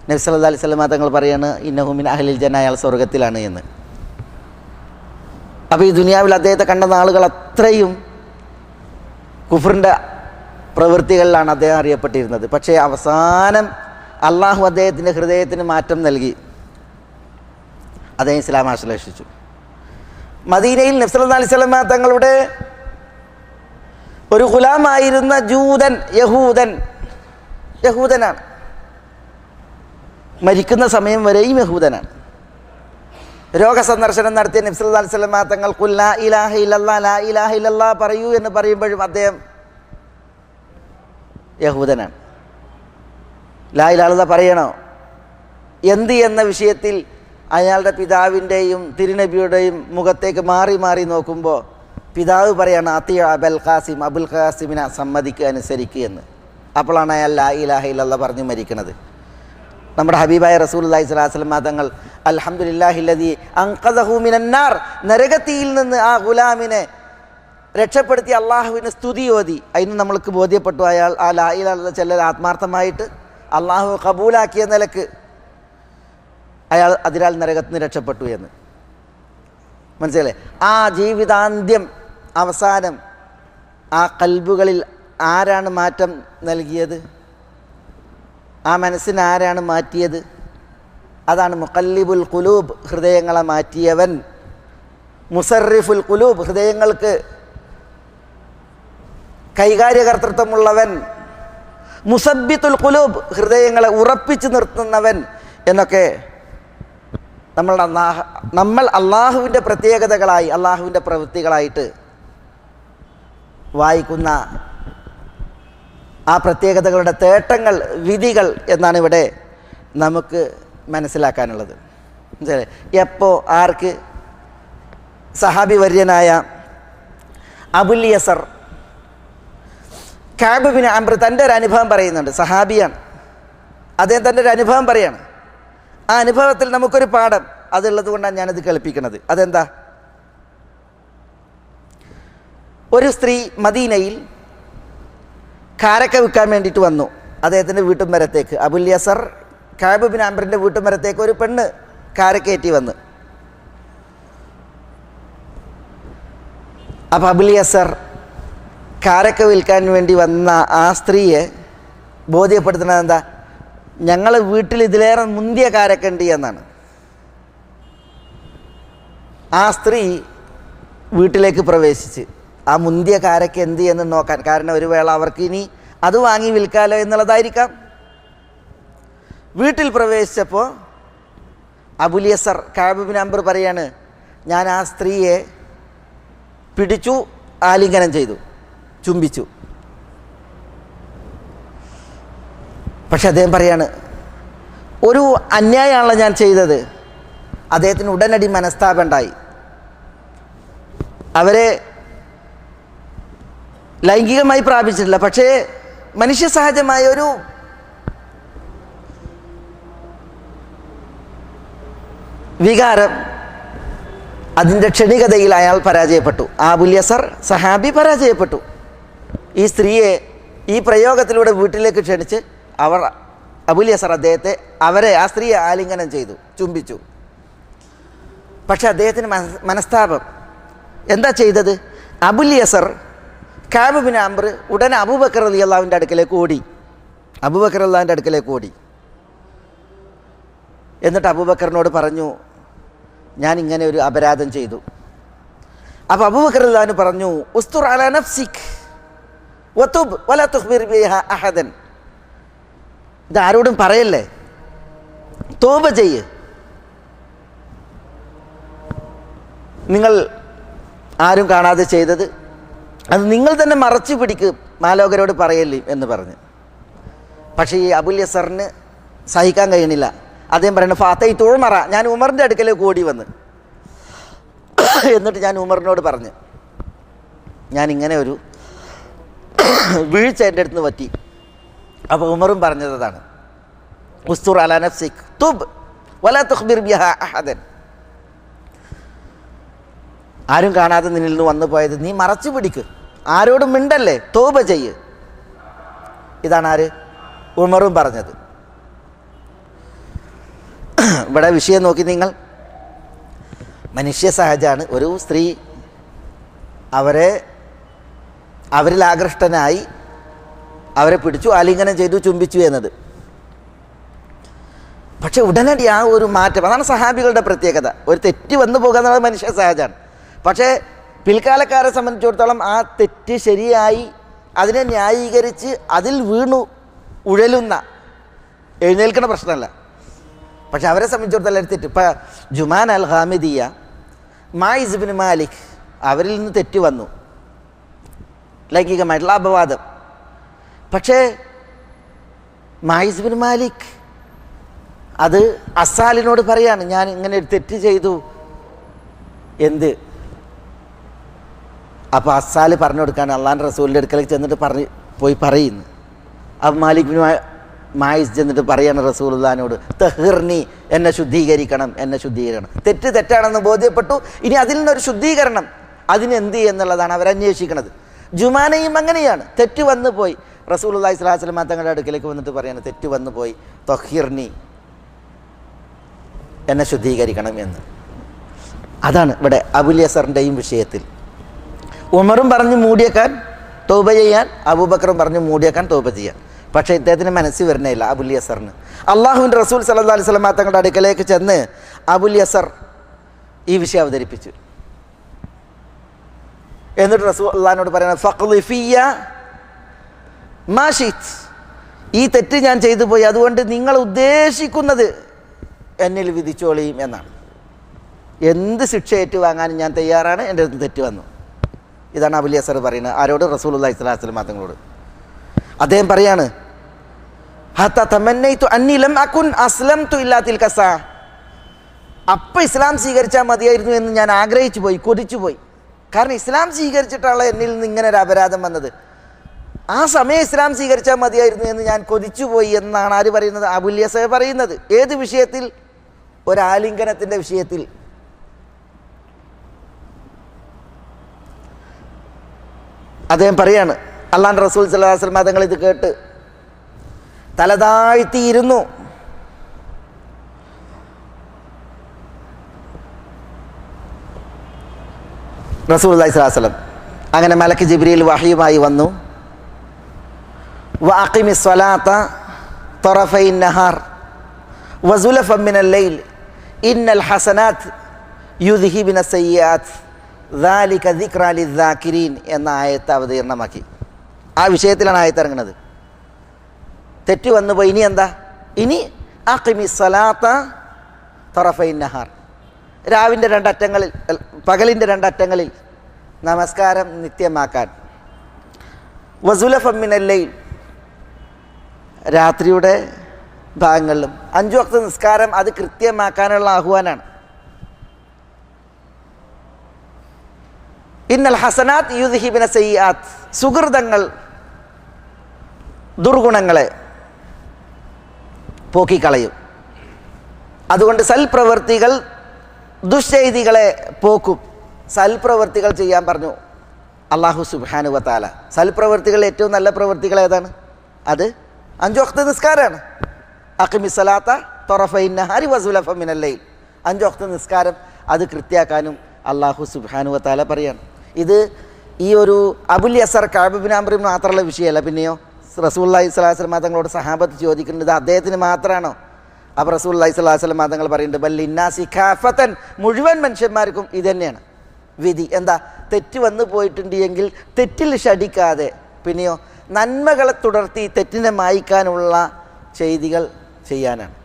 നബി സല്ലല്ലാഹു അലൈഹി വസല്ലം തങ്ങൾ പറയാണ്, ഇന്നഹു മിൻ അഹ്ലിൽ ജന്ന, അയാൾ സ്വർഗത്തിലാണ് എന്ന്. അപ്പോൾ ഈ ദുനിയാവിൽ അദ്ദേഹത്തെ കണ്ട നാളുകൾ അത്രയും കുഫറിൻ്റെ പ്രവൃത്തികളിലാണ് അദ്ദേഹം അറിയപ്പെട്ടിരുന്നത്. പക്ഷേ അവസാനം അള്ളാഹു അദ്ദേഹത്തിൻ്റെ ഹൃദയത്തിന് മാറ്റം നൽകി, അദ്ദേഹം ഇസ്ലാം ആശ്ലേഷിച്ചു. മദീനയിൽ നബി സല്ലല്ലാഹു അലൈഹി വസല്ലം തങ്ങളുടെ ഒരു ഗുലാമായിരുന്ന ജൂതൻ, യഹൂദനാണ്, മരിക്കുന്ന സമയം വരെയും യഹൂദനാണ്. രോഗസന്ദർശനം നടത്തിയ നബി സല്ലല്ലാഹു അലൈഹി വസല്ലം തങ്ങൾ ഖുൽ ലാ ഇലാഹ ഇല്ലല്ലാഹ്, ലാ ഇലാഹ ഇല്ലല്ലാഹ് പറയൂ എന്ന് പറയുമ്പോഴും അദ്ദേഹം യഹൂദനാണ്. ലാ ഇലാഹ ഇല്ലല്ലാഹ് പറയണോ? എന്ത് എന്ന വിഷയത്തിൽ അയാളുടെ പിതാവിൻ്റെയും തിരുനബിയുടെയും മുഖത്തേക്ക് മാറി മാറി നോക്കുമ്പോൾ പിതാവ് പറയാണ് അതി അബുൽ ഖാസിം, അബുൽ ഖാസിമിനെ സമ്മതിക്കുക, അനുസരിക്കുക എന്ന്. അപ്പോഴാണ് അയാൾ ലാ ഇലാഹ ഇല്ലല്ലാഹ് പറഞ്ഞ് മരിക്കുന്നത്. നമ്മുടെ ഹബീബായ റസൂലുള്ളാഹി സ്വല്ലല്ലാഹു അലൈഹി വസല്ലം തങ്ങൾ അൽഹംദുലില്ലാഹില്ലദീ അൻഖദഹു മിനന്നാർ, നരകത്തിയിൽ നിന്ന് ആ ഗുലാമിനെ രക്ഷപ്പെടുത്തി അള്ളാഹുവിന് സ്തുതി ഓതി. അതിന് നമ്മൾക്ക് ബോധ്യപ്പെട്ടു അയാൾ ആ ലാ ഇലാഹ ഇല്ലല്ലാഹ് ചൊല്ലൽ ആത്മാർത്ഥമായിട്ട് അള്ളാഹു കബൂലാക്കിയ നിലക്ക് അയാൾ അതിനാൽ നരകത്തിന് രക്ഷപ്പെട്ടു എന്ന്. മനസ്സിലല്ലേ? ആ ജീവിതാന്ത്യം അവസാനം ആ കൽബുകളിൽ ആരാണ് മാറ്റം നൽകിയത്? ആ മനസ്സിന് ആരാണ് മാറ്റിയത്? അതാണ് മുഖല്ലിബുൽ ഖുലൂബ്, ഹൃദയങ്ങളെ മാറ്റിയവൻ. മുസറിഫുൽ ഖുലൂബ്, ഹൃദയങ്ങൾക്ക് കൈകാര്യകർത്തൃത്വമുള്ളവൻ. മുസബ്ബിത്തുൽ ഖുലൂബ്, ഹൃദയങ്ങളെ ഉറപ്പിച്ചു നിർത്തുന്നവൻ എന്നൊക്കെ നമ്മൾ അള്ളാഹുവിൻ്റെ പ്രത്യേകതകളായി, അള്ളാഹുവിൻ്റെ പ്രവൃത്തികളായിട്ട് വായിക്കുന്ന ആ പ്രത്യേകതകളുടെ തേട്ടങ്ങൾ, വിധികൾ എന്നാണ് ഇവിടെ നമുക്ക് മനസ്സിലാക്കാനുള്ളത്. എപ്പോൾ ആർക്ക്? സഹാബി വര്യനായ അബുൽ യസർ കഅബ് ബിൻ അംർ തൻ്റെ ഒരു അനുഭവം പറയുന്നുണ്ട്. സഹാബിയാണ്, അദ്ദേഹം തൻ്റെ ഒരു അനുഭവം പറയാണ്. ആ അനുഭവത്തിൽ നമുക്കൊരു പാഠം അതുള്ളത് കൊണ്ടാണ് ഞാനത് കേൾപ്പിക്കുന്നത്. അതെന്താ? ഒരു സ്ത്രീ മദീനയിൽ കാരക്ക വിൽക്കാൻ വേണ്ടിയിട്ട് വന്നു അദ്ദേഹത്തിൻ്റെ വീട്ടുമരത്തേക്ക്. അബുൽ യസർ കഅബ് ബിൻ അംറിൻ്റെ വീട്ടുമരത്തേക്ക് ഒരു പെണ്ണ് കാരക്കയറ്റി വന്ന്. അപ്പോൾ അബുൽ യസർ കാരക്ക വിൽക്കാൻ വേണ്ടി വന്ന ആ സ്ത്രീയെ ബോധ്യപ്പെടുത്തുന്നത് എന്താ? ഞങ്ങൾ വീട്ടിൽ ഇതിലേറെ മുന്തിയ കാരക്ക ഉണ്ട് എന്നാണ്. ആ സ്ത്രീ വീട്ടിലേക്ക് പ്രവേശിച്ച് ആ മുന്തിയ കാരക്ക എന്ത് എന്ന് നോക്കാൻ. കാരണം ഒരു വേള അവർക്ക് ഇനി അത് വാങ്ങി വിൽക്കാലോ എന്നുള്ളതായിരിക്കാം. വീട്ടിൽ പ്രവേശിച്ചപ്പോൾ അബുൽ യസർ കഅബ് ബിൻ അംർ പറയാണ്, ഞാൻ ആ സ്ത്രീയെ പിടിച്ചു, ആലിംഗനം ചെയ്തു, ചുംബിച്ചു. പക്ഷെ അദ്ദേഹം പറയാണ്, ഒരു അന്യായമാണല്ലോ ഞാൻ ചെയ്തത്. അദ്ദേഹത്തിന് ഉടനടി മനസ്താപം ഉണ്ടായി. അവരെ ലൈംഗികമായി പ്രാപിച്ചിട്ടില്ല, പക്ഷേ മനുഷ്യ സഹജമായ ഒരു വികാരം, അതിൻ്റെ ക്ഷണികതയിൽ അയാൾ പരാജയപ്പെട്ടു. അബുൽ യസർ സഹാബി പരാജയപ്പെട്ടു. ഈ സ്ത്രീയെ ഈ പ്രയോഗത്തിലൂടെ വീട്ടിലേക്ക് ക്ഷണിച്ച് അബുൽ യസർ ആ സ്ത്രീയെ ആലിംഗനം ചെയ്തു, ചുംബിച്ചു. പക്ഷെ അദ്ദേഹത്തിന് മനസ്താപം. എന്താ ചെയ്തത്? അബുൽ യസർ കഅബ് ബിൻ അംർ ഉടനെ അബൂബക്കർ റളിയല്ലാഹുവിൻ്റെ അടുക്കലേക്ക് ഓടി. എന്നിട്ട് അബൂബക്കറിനോട് പറഞ്ഞു, ഞാൻ ഇങ്ങനെ ഒരു അപരാധം ചെയ്തു. അപ്പോൾ അബൂബക്കർ റളിയല്ലാഹു പറഞ്ഞു, ഉസ്തുർ അലാ നഫ്സിക് വതുബ് വലാ തുഖ്ബിർ ബിഹാ അഹദൻ. ഇതാരോടും പറയല്ലേ, തൗബ ചെയ്യ്. നിങ്ങൾ ആരും കാണാതെ ചെയ്തത് അത് നിങ്ങൾ തന്നെ മറച്ചു പിടിക്കും, മാലോകരോട് പറയല്ലേ എന്ന് പറഞ്ഞ്. പക്ഷേ ഈ അബുൽ യസറിന് സഹിക്കാൻ കഴിയണില്ല. അദ്ദേഹം പറയുന്നത്, ഫാത്തൈതു ഉമറ, ഞാൻ ഉമറിൻ്റെ അടുക്കലേക്ക് ഓടി വന്ന്. എന്നിട്ട് ഞാൻ ഉമറിനോട് പറഞ്ഞു, ഞാൻ ഇങ്ങനെ ഒരു വീഴ്ച എൻ്റെ അടുത്ത് നിന്ന് പറ്റി. അപ്പോൾ ഉമറും പറഞ്ഞതാണ്, ഉസ്തുർ അലാ നഫ്സിക് തുബ് വലാ തുഖ്ബിർ ബിഹാ അഹദൻ. ആരും കാണാതെ നിന്നിൽ നിന്ന് വന്നു പോയത് നീ മറച്ചു പിടിക്ക്, ആരോടും മിണ്ടല്ലേ, തൗബ ചെയ്യ്. ഇതാണ് ആര്? ഉമറും പറഞ്ഞത്. ഇവിടെ വിഷയം നോക്കി നിങ്ങൾ. മനുഷ്യ സഹജാണ്. ഒരു സ്ത്രീ അവരിൽ ആകൃഷ്ടനായി അവരെ പിടിച്ചു, ആലിംഗനം ചെയ്തു, ചുംബിച്ചു എന്നത്. പക്ഷെ ഉടനടി ആ ഒരു മാറ്റം, അതാണ് സഹാബികളുടെ പ്രത്യേകത. ഒരു തെറ്റ് വന്നു പോകുക എന്നുള്ളത് മനുഷ്യ സഹജാണ്. പക്ഷേ പിൽക്കാലക്കാരെ സംബന്ധിച്ചിടത്തോളം ആ തെറ്റ് ശരിയായി അതിനെ ന്യായീകരിച്ച് അതിൽ വീണു ഉഴലുന്ന, എഴുന്നേൽക്കുന്ന പ്രശ്നമല്ല. പക്ഷെ അവരെ സംബന്ധിച്ചിടത്തോളം തെറ്റ്. ഇപ്പം ജുമാൻ അൽ ഹാമിദിയ, മായിസ് ബിൻ മാലിക്, അവരിൽ നിന്ന് തെറ്റ് വന്നു, ലൈംഗികമായിട്ടുള്ള അപവാദം. പക്ഷേ മായിസ് ബിൻ മാലിക് അത് അസ്സാലിനോട് പറയാണ്, ഞാൻ ഇങ്ങനെ ഒരു തെറ്റ് ചെയ്തു. എന്ത്? അപ്പോൾ അസ്സാൽ പറഞ്ഞു കൊടുക്കാണ്, അള്ളാഹുവിൻ്റെ റസൂലിൻ്റെ അടുക്കലേക്ക് ചെന്നിട്ട് പോയി പറയുന്നു. അപ്പോൾ മാലിക് ബിൻ മായിസ് ചെന്നിട്ട് പറയാണ് റസൂലുള്ളാഹിനോട്, തഹ്ർനി, എന്നെ ശുദ്ധീകരിക്കണം, എന്നെ ശുദ്ധീകരിക്കണം. തെറ്റ് തെറ്റാണെന്ന് ബോധ്യപ്പെട്ടു, ഇനി അതിൽ നിന്നൊരു ശുദ്ധീകരണം, അതിനെന്ത് എന്നുള്ളതാണ് അവരന്വേഷിക്കുന്നത്. ജുമാനയും അങ്ങനെയാണ്. തെറ്റ് വന്നു പോയി, റസൂലുള്ളാഹി സ്വല്ലല്ലാഹു അലൈഹി വസല്ലം തങ്ങളുടെ അടുക്കലേക്ക് വന്നിട്ട് പറയാണ്, തെറ്റ് വന്നു പോയി, തഹ്ർനി, എന്നെ ശുദ്ധീകരിക്കണം എന്ന്. അതാണ് ഇവിടെ അബുൽ യസറിൻ്റെയും വിഷയത്തിൽ. ഉമറും പറഞ്ഞു മൂടിയേക്കാൻ തൗബ ചെയ്യാൻ, അബൂബക്കറും പറഞ്ഞു മൂടിയേക്കാൻ തൗബ ചെയ്യാൻ. പക്ഷേ ഇദ്ദേഹത്തിന് മനസ്സിൽ വരുന്നില്ല അബുൽ യസറിന്. അള്ളാഹുവിൻ്റെ റസൂൽ സല്ലല്ലാഹു അലൈഹി വസല്ലം തങ്ങളുടെ അടുക്കലേക്ക് ചെന്ന് അബുൽ യസർ ഈ വിഷയം അവതരിപ്പിച്ചു. എന്നിട്ട് റസൂൽ അള്ളാഹിനോട് പറയുന്നത്, ഫഖ്ളി ഫിയ്യ മാ ശിഅ്ത, ഈ തെറ്റ് ഞാൻ ചെയ്തു പോയി, അതുകൊണ്ട് നിങ്ങൾ ഉദ്ദേശിക്കുന്നത് എന്നിൽ വിധിച്ചോളിയും എന്നാണ്. എന്ത് ശിക്ഷ ഏറ്റുവാങ്ങാനും ഞാൻ തയ്യാറാണ്, എൻ്റെ അടുത്ത് തെറ്റ് വന്നു. ഇതാണ് അബുൽ യസർ പറയുന്നത്. ആരോട്? റസൂലുള്ളാഹി സ്വല്ലല്ലാഹു അലൈഹി വസല്ലം തങ്ങളോട്. അദ്ദേഹം പറയാണ്, ഹത്താ തമന്നൈതു അന്നി ലം അകുൻ അസ്ലംതു ഇല്ലാ തിൽക സാ, അപ്പം ഇസ്ലാം സ്വീകരിച്ചാൽ മതിയായിരുന്നു എന്ന് ഞാൻ ആഗ്രഹിച്ചു പോയി, കൊതിച്ചു പോയി. കാരണം ഇസ്ലാം സ്വീകരിച്ചിട്ടുള്ള എന്നിൽ നിന്ന് ഇങ്ങനെ ഒരു അപരാധം വന്നത്, ആ സമയം ഇസ്ലാം സ്വീകരിച്ചാൽ മതിയായിരുന്നു എന്ന് ഞാൻ കൊതിച്ചു പോയി എന്നാണ് ആര് പറയുന്നത്? അബുൽ യസർ പറയുന്നത്. ഏത് വിഷയത്തിൽ? ഒരാലിംഗനത്തിൻ്റെ വിഷയത്തിൽ. അദ്ദേഹം പറയാണ്, അള്ളാഹുവിൻ്റെ റസൂൽ സല്ലല്ലാഹു അലൈഹി വസല്ലം തങ്ങൾ ഇത് കേട്ട് തല താഴ്ത്തിയിരുന്നു. റസൂലുള്ളാഹി സ്വല്ലല്ലാഹു അലൈഹി വസല്ലം അങ്ങനെ മലക്ക് ജിബ്രീൽ വഹയുമായി വന്നു. വഅഖിമി സ്വലാത്ത തറഫൈ നഹാർ വസുലഫൻ മിനൽ ലൈൽ ഇന്നൽ ഹസനാത്ത് യുദ്ഹിബിന സയ്യാത്ത് ദാലിക ദിക്റാ ലിദ്ദാകിരീൻ എന്ന ആയത്ത് അവതീർണമാക്കി. ആ വിഷയത്തിലാണ് ആയത്ത് ഇറങ്ങുന്നത്. തെറ്റ് വന്നു പോയി, ഇനി എന്താ? ഇനി അഖിമി സ്വലാത്ത തറഫൈ നഹാർ, രാവിൻ്റെ രണ്ടറ്റങ്ങളിൽ, പകലിൻ്റെ രണ്ടറ്റങ്ങളിൽ നമസ്കാരം നിത്യമാക്കാൻ. വസുലഫൻ മിനൽ ലൈൽ, രാത്രിയുടെ ഭാഗങ്ങളിലും 5 വക്ത് നിസ്കാരം അത് കൃത്യമാക്കാനുള്ള ആഹ്വാനാണ്. ഇന്നൽ ഹസനാത്ത് യുദ്ഹിബിന സയ്യാത്ത്, സുഹൃതങ്ങൾ ദുർഗുണങ്ങളെ പോക്കിക്കളയും. അതുകൊണ്ട് സൽപ്രവൃത്തികൾ ദുശ്ചെയ്തികളെ പോക്കും. സൽപ്രവൃത്തികൾ ചെയ്യാൻ പറഞ്ഞു അല്ലാഹു സുബ്ഹാനഹു വ തആല. സൽപ്രവൃത്തികൾ ഏറ്റവും നല്ല പ്രവൃത്തികൾ ഏതാണ്? അത് 5 വക്ത് നിസ്കാരമാണ്. അഖിമിസ് സലാത്ത തറഫൈ നഹാരി വസുലഫൻ മിനൽ ലൈൽ, 5 വക്ത് നിസ്കാരം അത് കൃത്യാക്കാനും അല്ലാഹു സുബ്ഹാനഹു വ തആല പറയാണ്. ഇത് ഈ ഒരു അബുൽ യസർ കഅബ് ബിൻ അംർ മാത്രമുള്ള വിഷയമല്ല. പിന്നെയോ റസൂലുള്ളാഹി സ്വല്ലല്ലാഹു അലൈഹി വസല്ലം തങ്ങളോട് സഹാബത്ത് ചോദിക്കുന്നത്, ഇത് അദ്ദേഹത്തിന് മാത്രമാണോ? അപ്പോൾ റസൂലുള്ളാഹി സ്വല്ലല്ലാഹു അലൈഹി വസല്ലം തങ്ങൾ പറയുന്നുണ്ട്, ബൽ ലിന്നാസി കാഫത്തൻ, മുഴുവൻ മനുഷ്യന്മാർക്കും ഇതന്നെയാണ് വിധി. എന്താ? തെറ്റ് വന്നു പോയിട്ടുണ്ട് എങ്കിൽ തെറ്റിൽ ഷടിക്കാതെ, പിന്നെയോ നന്മകളെ തുടർത്തി തെറ്റിനെ മായ്ക്കാനുള്ള ചെയ്തികൾ ചെയ്യാനാണ്.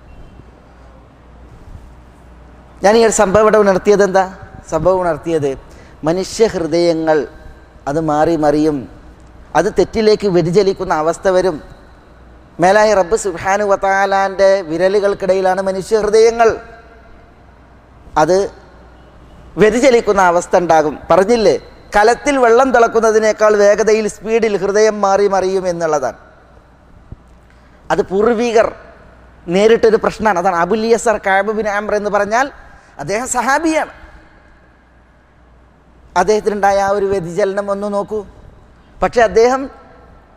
ഞാൻ ഈ ഒരു സംഭവം ഇവിടെ ഉണർത്തിയത് എന്താ? സംഭവം ഉണർത്തിയത് മനുഷ്യ ഹൃദയങ്ങൾ അത് മാറി മറിയും, അത് തെറ്റിലേക്ക് വ്യതിചലിക്കുന്ന അവസ്ഥ വരും. മേലായ റബ്ബ് സുബ്ഹാനഹു വ തആലാൻ്റെ വിരലുകൾക്കിടയിലാണ് മനുഷ്യ ഹൃദയങ്ങൾ. അത് വ്യതിചലിക്കുന്ന അവസ്ഥ ഉണ്ടാകും. പറഞ്ഞില്ലേ, കലത്തിൽ വെള്ളം തിളക്കുന്നതിനേക്കാൾ വേഗതയിൽ സ്പീഡിൽ ഹൃദയം മാറി മറിയും എന്നുള്ളതാണ്. അത് പൂർവികർ നേരിട്ടൊരു പ്രശ്നമാണ്. അതാണ് അബുൽ യസർ കഅബ് ബിൻ അംർ എന്ന് പറഞ്ഞാൽ അദ്ദേഹം സഹാബിയാണ്. അദ്ദേഹത്തിനുണ്ടായ ആ ഒരു വ്യതിചലനം ഒന്ന് നോക്കൂ. പക്ഷെ അദ്ദേഹം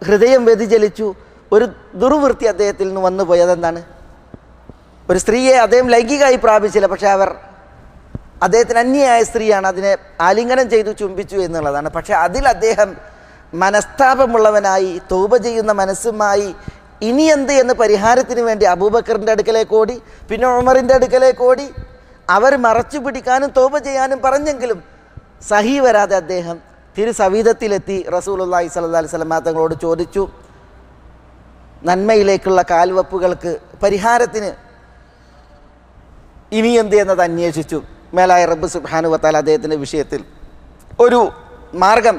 ഹൃദയം വ്യതിചലിച്ചു, ഒരു ദുർവൃത്തി അദ്ദേഹത്തിൽ നിന്ന് വന്നു പോയി. അതെന്താണ്? ഒരു സ്ത്രീയെ അദ്ദേഹം ലൈംഗികമായി പ്രാപിച്ചില്ല, പക്ഷെ അദ്ദേഹത്തിന് അന്യയായ സ്ത്രീയാണ്, അതിനെ ആലിംഗനം ചെയ്തു ചുംബിച്ചു എന്നുള്ളതാണ്. പക്ഷെ അതിൽ അദ്ദേഹം മനസ്താപമുള്ളവനായി തൗബ ചെയ്യുന്ന മനസ്സുമായി ഇനി എന്ത് എന്ന് പരിഹാരത്തിന് വേണ്ടി അബൂബക്കറിൻ്റെ അടുക്കലേക്ക് ഓടി, പിന്നെ ഉമറിൻ്റെ അടുക്കലേക്ക് ഓടി. അവർ മറച്ചു പിടിക്കാനും തൗബ ചെയ്യാനും പറഞ്ഞെങ്കിലും സഹി വരാതെ അദ്ദേഹം തിരുസവീതത്തിലെത്തി റസൂലുള്ളാഹി സ്വല്ലല്ലാഹു അലൈഹി വസല്ലം തങ്ങളോട് ചോദിച്ചു. നന്മയിലേക്കുള്ള കാൽവെപ്പുകൾക്ക് പരിഹാരത്തിന് ഇനി എന്ത് എന്നത് അന്വേഷിച്ചു. മേലായ റബ്ബ് സുബ്ഹാനഹു വ തആല അദ്ദേഹത്തിൻ്റെ വിഷയത്തിൽ ഒരു മാർഗം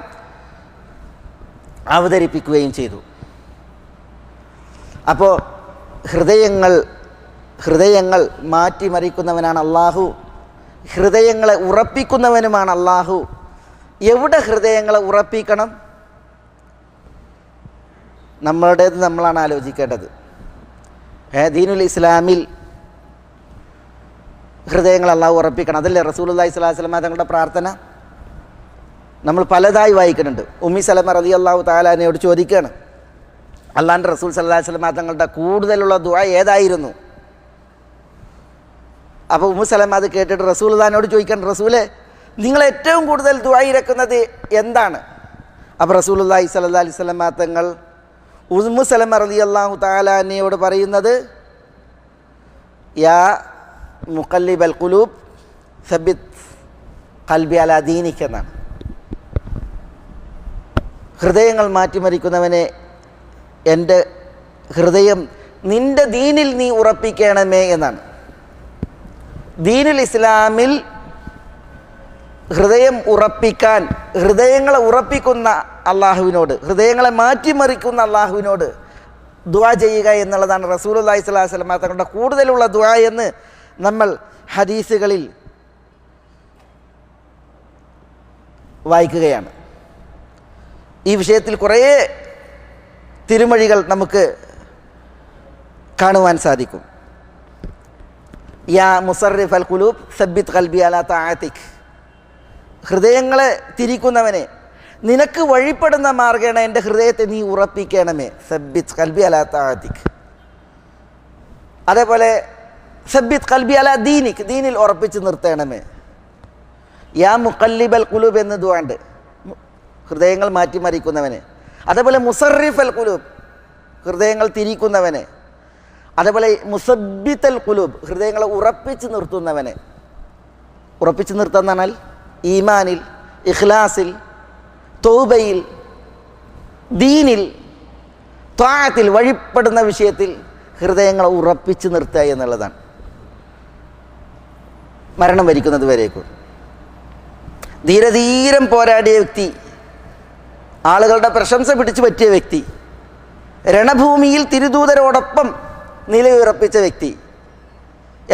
അവതരിപ്പിക്കുകയും ചെയ്തു. അപ്പോൾ ഹൃദയങ്ങൾ മാറ്റിമറിക്കുന്നവനാണ് അള്ളാഹു, ഹൃദയങ്ങളെ ഉറപ്പിക്കുന്നവനുമാണ് അള്ളാഹു. എവിടെ ഹൃദയങ്ങളെ ഉറപ്പിക്കണം? നമ്മളുടേത് നമ്മളാണ് ആലോചിക്കേണ്ടത്. ദീനുൽ ഇസ്ലാമിൽ ഹൃദയങ്ങൾ അള്ളാഹു ഉറപ്പിക്കണം. അതല്ലേ റസൂലുള്ളാഹി സ്വല്ലല്ലാഹു അലൈഹി വസല്ലം തങ്ങളുടെ പ്രാർത്ഥന? നമ്മൾ പലതായി വായിക്കുന്നുണ്ട്. ഉമ്മി സലമ റളിയല്ലാഹു തആല അൻഹയോട് ചോദിക്കുകയാണ്, അള്ളാഹുവിൻ്റെ റസൂൽ സല്ലല്ലാഹു അലൈഹി വസല്ലം തങ്ങളുടെ കൂടുതലുള്ള ദുആ ഏതായിരുന്നു? അപ്പോൾ ഉമ്മു സലമ അത് കേട്ടിട്ട് റസൂലുള്ളാഹിനോട് ചോദിക്കണം, റസൂലെ നിങ്ങൾ ഏറ്റവും കൂടുതൽ ദുആ ഇരക്കുന്നത് എന്താണ്? അപ്പോൾ റസൂലുള്ളാഹി സ്വല്ലല്ലാഹു അലൈഹി വസല്ലം തങ്ങൾ ഉമ്മു സലമ റളിയല്ലാഹു തആല അൻഹയോട് പറയുന്നത്, യാ മുഖല്ലിബൽ ഖുലൂബ് സബ്ബിത് ഖൽബി അലാ ദീനിക എന്നാണ്. ഹൃദയങ്ങൾ മാറ്റിമറിക്കുന്നവനെ, എൻ്റെ ഹൃദയം നിൻ്റെ ദീനിൽ നീ ഉറപ്പിക്കണമേ എന്നാണ്. ദീനുൽ ഇസ്ലാമിൽ ഹൃദയം ഉറപ്പിക്കാൻ, ഹൃദയങ്ങളെ ഉറപ്പിക്കുന്ന അള്ളാഹുവിനോട്, ഹൃദയങ്ങളെ മാറ്റിമറിക്കുന്ന അള്ളാഹുവിനോട് ദുആ ചെയ്യുക എന്നുള്ളതാണ് റസൂലുള്ളാഹി സ്വല്ലല്ലാഹു അലൈഹി വസല്ലം തങ്ങളുടെ കൂടുതലുള്ള ദുആ എന്ന് നമ്മൾ ഹദീസുകളിൽ വായിക്കുകയാണ്. ഈ വിഷയത്തിൽ കുറേ തിരുമൊഴികൾ നമുക്ക് കാണുവാൻ സാധിക്കും. യാ മുസർരിഫൽ ഖുലൂബ് സബ്ബിത് ഖൽബി അലാ തആതിക്, ഹൃദയങ്ങളെ തിരിക്കുന്നവനെ, നിനക്ക് വഴിപ്പെടുന്ന മാർഗേണ എൻ്റെ ഹൃദയത്തെ നീ ഉറപ്പിക്കണമേ. സബ്ബിത് ഖൽബി അലാ തആതിക്. അതേപോലെ സബ്ബിത് ഖൽബി അലാ ദീനിക്, ദീനിൽ ഉറപ്പിച്ച് നിർത്തണമേ. യാ മുഖല്ലിബൽ ഖുലൂബ് എന്ന് ദുആ ഉണ്ട്, ഹൃദയങ്ങൾ മാറ്റിമറിക്കുന്നവനെ. അതേപോലെ മുസർരിഫൽ ഖുലൂബ്, ഹൃദയങ്ങൾ തിരിക്കുന്നവനെ. അതേപോലെ മുസബ്ബിത്തൽ ഖുലൂബ്, ഹൃദയങ്ങളെ ഉറപ്പിച്ച് നിർത്തുന്നവനെ. ഉറപ്പിച്ച് നിർത്താൻ പറഞ്ഞാൽ ഈമാനിൽ, ഇഖ്ലാസിൽ, തൗബയിൽ, ദീനിൽ, ത്വാഅത്തിൽ, വഴിപ്പെടുന്ന വിഷയത്തിൽ ഹൃദയങ്ങളെ ഉറപ്പിച്ച് നിർത്തുക എന്നുള്ളതാണ്. മരണം വരിക്കുന്നത് വരേക്കും ധീരധീരം പോരാടിയ വ്യക്തി, ആളുകളുടെ പ്രശംസ പിടിച്ചു പറ്റിയ വ്യക്തി, രണഭൂമിയിൽ തിരുദൂതരോടൊപ്പം നിലയുറപ്പിച്ച വ്യക്തി,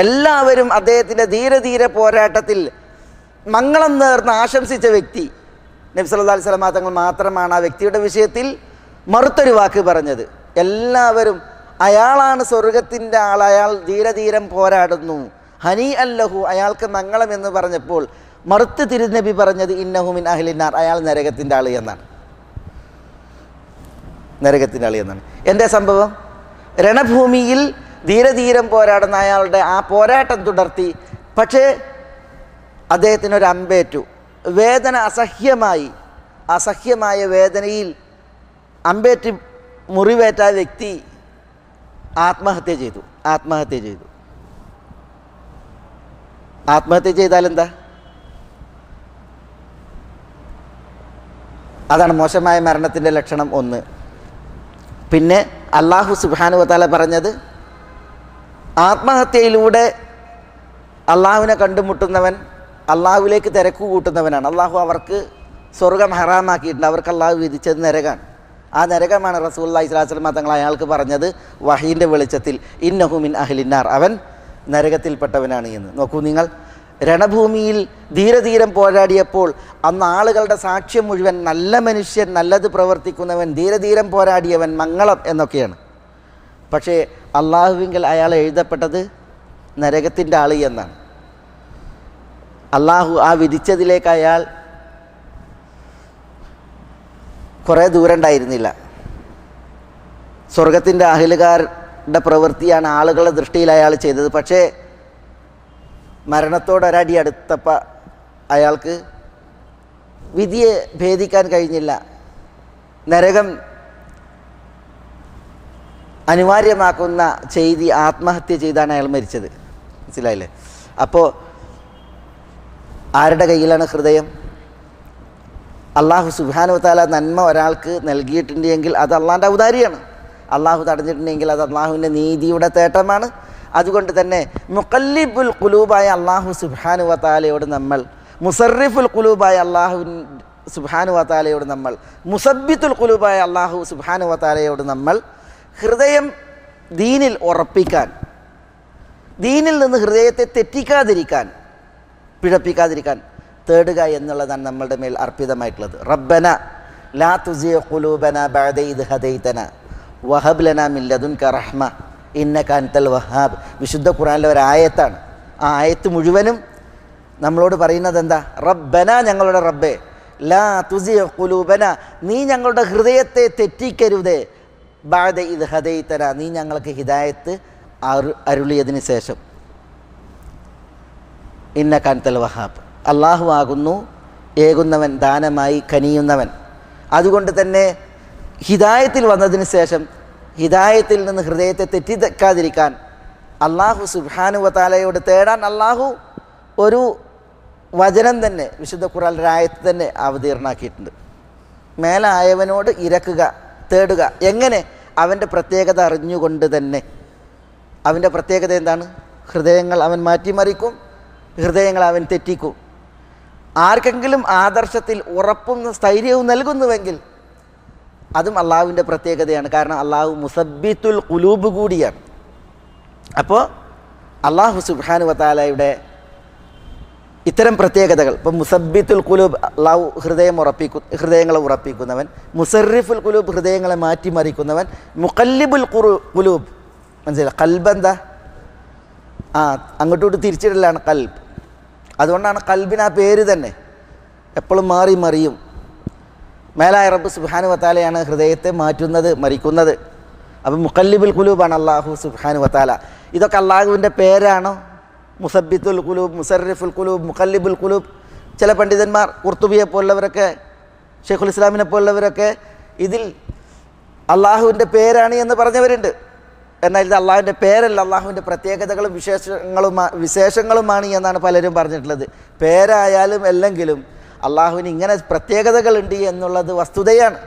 എല്ലാവരും അദ്ദേഹത്തിൻ്റെ ധീരധീര പോരാട്ടത്തിൽ മംഗളം നേർന്ന് ആശംസിച്ച വ്യക്തി, നബി സല്ലല്ലാഹു അലൈഹി വസല്ലം തങ്ങൾ മാത്രമാണ് ആ വ്യക്തിയുടെ വിഷയത്തിൽ മറുത്തൊരു വാക്ക് പറഞ്ഞത്. എല്ലാവരും അയാളാണ് സ്വർഗത്തിൻ്റെ ആൾ, അയാൾ ധീരധീരം പോരാടുന്നു, ഹനി അല്ലഹു, അയാൾക്ക് മംഗളം എന്ന് പറഞ്ഞപ്പോൾ മറുത്ത് തിരുനബി പറഞ്ഞത് ഇന്നഹു മിൻ അഹ്ലിന്നാർ, അയാൾ നരകത്തിൻ്റെ ആൾ എന്നാണ്. നരകത്തിൻ്റെ ആൾ എന്നാണ്. എൻ്റെ സംഭവം, രണഭൂമിയിൽ ധീരധീരം പോരാടുന്ന അയാളുടെ ആ പോരാട്ടം തുടർത്തി. പക്ഷേ അദ്ദേഹത്തിനൊരു അമ്പേറ്റു, വേദന അസഹ്യമായ വേദനയിൽ അമ്പേറ്റ് മുറിവേറ്റ വ്യക്തി ആത്മഹത്യ ചെയ്തു. ആത്മഹത്യ ചെയ്താൽ എന്താ? അതാണ് മോശമായ മരണത്തിൻ്റെ ലക്ഷണം ഒന്ന്. പിന്നെ അല്ലാഹു സുബ്ഹാനഹു വ തആല പറഞ്ഞത്, ആത്മഹത്യയിലൂടെ അള്ളാഹുവിനെ കണ്ടുമുട്ടുന്നവൻ അള്ളാഹുവിലേക്ക് തിരക്ക് കൂട്ടുന്നവനാണ്. അള്ളാഹു അവർക്ക് സ്വർഗം ഹറാമാക്കിയിട്ടുണ്ട്, അവർക്ക് അള്ളാഹു വിധിച്ചത് നരകമാണ്. ആ നരകമാണ് റസൂലുള്ളാഹി സ്വല്ലല്ലാഹു അലൈഹി വസല്ലം തങ്ങൾ അയാൾക്ക് പറഞ്ഞത് വഹീൻ്റെ വെളിച്ചത്തിൽ, ഇന്നഹു മിൻ അഹ്ലിന്നാർ, അവൻ നരകത്തിൽപ്പെട്ടവനാണ് എന്ന്. നോക്കൂ നിങ്ങൾ, രണഭൂമിയിൽ ധീരധീരം പോരാടിയപ്പോൾ അന്ന് ആളുകളുടെ സാക്ഷ്യം മുഴുവൻ നല്ല മനുഷ്യൻ, നല്ലത് പ്രവർത്തിക്കുന്നവൻ, ധീരധീരം പോരാടിയവൻ, മംഗളം എന്നൊക്കെയാണ്. പക്ഷേ അള്ളാഹുവിങ്കൽ അയാൾ എഴുതപ്പെട്ടത് നരകത്തിൻ്റെ ആൾ എന്നാണ്. അള്ളാഹു ആ വിധിച്ചതിലേക്ക് അയാൾ കുറേ ദൂരം ഉണ്ടായിരുന്നില്ല. സ്വർഗത്തിൻ്റെ അഹ്ലുകാരുടെ പ്രവൃത്തിയാണ് ആളുകളുടെ ദൃഷ്ടിയിൽ അയാൾ ചെയ്തത്. പക്ഷേ മരണത്തോടൊരടി അടുത്തപ്പോൾ അയാൾക്ക് വിധിയെ ഭേദിക്കാൻ കഴിഞ്ഞില്ല. നരകം അനിവാര്യമാക്കുന്ന ചെയ്തി ആത്മഹത്യ ചെയ്താണ് അയാൾ മരിച്ചത്. മനസ്സിലായില്ലേ? അപ്പോൾ ആരുടെ കയ്യിലാണ് ഹൃദയം? അള്ളാഹു സുബ്ഹാനഹു വ തആല നന്മ ഒരാൾക്ക് നൽകിയിട്ടുണ്ടെങ്കിൽ അത് അള്ളാഹിൻ്റെ ഔദാര്യമാണ്. അള്ളാഹു തടഞ്ഞിട്ടുണ്ടെങ്കിൽ അത് അള്ളാഹുവിൻ്റെ നീതിയുടെ തേട്ടമാണ്. അതുകൊണ്ട് തന്നെ മുഖല്ലിബുൽ ഖുലൂബായ അള്ളാഹു സുബ്ഹാനഹു വ തആലയോട് നമ്മൾ, മുസർരിഫുൽ ഖുലൂബായ അള്ളാഹു സുബ്ഹാനഹു വ തആലയോട് നമ്മൾ, മുസബ്ബിത്തുൽ ഖുലൂബായ അള്ളാഹു സുബ്ഹാനഹു വ തആലയോട് നമ്മൾ ഹൃദയം ദീനിൽ ഉറപ്പിക്കാൻ, ദീനിൽ നിന്ന് ഹൃദയത്തെ തെറ്റിക്കാതിരിക്കാൻ, പിഴപ്പിക്കാതിരിക്കാൻ തേടുക എന്നുള്ളതാണ് നമ്മളുടെ മേൽ അർപ്പിതമായിട്ടുള്ളത്. റബ്ബന ലാ തുസിഗ ഖുലൂബന ബഅദ ഇദ് ഹദൈതന വഹബ് ലനാ മിൻ ലദുൻക റഹ്മ ഇന്നക അൻതൽ വഹാബ്. വിശുദ്ധ ഖുർആനിലെ ഒരു ആയത്താണ്. ആ ആയത്ത് മുഴുവനും നമ്മളോട് പറയുന്നത് എന്താ? റബ്ബന, ഞങ്ങളുടെ റബ്ബേ, ലാ തുസിഗ ഖുലൂബന, നീ ഞങ്ങളുടെ ഹൃദയത്തെ തെറ്റിക്കരുതേ, ബഅദ ഇദ് ഹദൈതന, നീ ഞങ്ങൾക്ക് ഹിദായത്ത് അരുളിയതിന് ശേഷം, ഇന്നക അൻതൽ വഹാബ്, അല്ലാഹു ആകുന്നു ഏകുന്നവൻ, ദാനമായി കനിയുന്നവൻ. അതുകൊണ്ട് തന്നെ ഹിദായത്തിൽ വന്നതിന് ശേഷം ഹിദായത്തിൽ നിന്ന് ഹൃദയത്തെ തെറ്റിക്കാതിരിക്കാൻ അല്ലാഹു സുബ്ഹാനഹു വ തആലയോട് തേടാൻ അല്ലാഹു ഒരു വചനം തന്നെ, വിശുദ്ധ ഖുർആൻ ആയത്ത് തന്നെ അവതീർണാക്കിയിട്ടുണ്ട്. മേലായവനോട് ഇരക്കുക, തേടുക. എങ്ങനെ? അവൻ്റെ പ്രത്യേകത അറിഞ്ഞുകൊണ്ട് തന്നെ. അവൻ്റെ പ്രത്യേകത എന്താണ്? ഹൃദയങ്ങൾ അവൻ മാറ്റിമറിക്കും, ഹൃദയങ്ങൾ അവൻ തെറ്റിക്കും. ആർക്കെങ്കിലും ആദർശത്തിൽ ഉറപ്പും സ്ഥൈര്യവും നൽകുന്നുവെങ്കിൽ അതും അള്ളാഹുവിൻ്റെ പ്രത്യേകതയാണ്. കാരണം അള്ളാഹു മുസബ്ബിത്തുൽ ഖുലൂബ് കൂടിയാണ്. അപ്പോൾ അള്ളാഹു സുബ്ഹാനഹു വ തആലയുടെ ഇത്തരം പ്രത്യേകതകൾ, ഇപ്പം മുസബ്ബിത്തുൽ ഖുലൂബ്, അള്ളാഹു ഹൃദയങ്ങളെ ഉറപ്പിക്കുന്നവൻ. മുസർരിഫുൽ ഖുലൂബ്, ഹൃദയങ്ങളെ മാറ്റിമറിക്കുന്നവൻ. മുഖല്ലിബുൽ ഖുലൂബ്, മനസ്സിലായി? കൽബ് എന്താ? അങ്ങോട്ടോട്ട് തിരിച്ചിടലാണ് കൽബ്. അതുകൊണ്ടാണ് കൽബിന് ആ പേര് തന്നെ. എപ്പോഴും മാറി മറിയും. മേലായ റബ്ബ് സുബ്ഹാനഹു വ തആലയാണ് ഹൃദയത്തെ മാറ്റുന്നത്, മറിക്കുന്നത്. അപ്പം മുഖല്ലിബുൽ ഖുലൂബാണ് അള്ളാഹു സുബ്ഹാനഹു വ തആല. ഇതൊക്കെ അള്ളാഹുവിൻ്റെ പേരാണോ? മുസബ്ബിത്തുൽ ഖുലൂബ്, മുസർരിഫുൽ ഖുലൂബ്, മുഖല്ലിബുൽ ഖുലൂബ്. ചില പണ്ഡിതന്മാർ, ഖുർത്തുബിയെ പോലുള്ളവരൊക്കെ, ഷെയ്ഖുൽ ഇസ്ലാമിനെ പോലുള്ളവരൊക്കെ ഇതിൽ അള്ളാഹുവിൻ്റെ പേരാണ് എന്ന് പറഞ്ഞവരുണ്ട്. എന്നാൽ ഇത് അള്ളാഹുവിൻ്റെ പേരല്ല, അള്ളാഹുവിൻ്റെ പ്രത്യേകതകളും വിശേഷങ്ങളുമാണ് എന്നാണ് പലരും പറഞ്ഞിട്ടുള്ളത്. പേരായാലും അല്ലെങ്കിലും അള്ളാഹുവിന് ഇങ്ങനെ പ്രത്യേകതകളുണ്ട് എന്നുള്ളത് വസ്തുതയാണ്.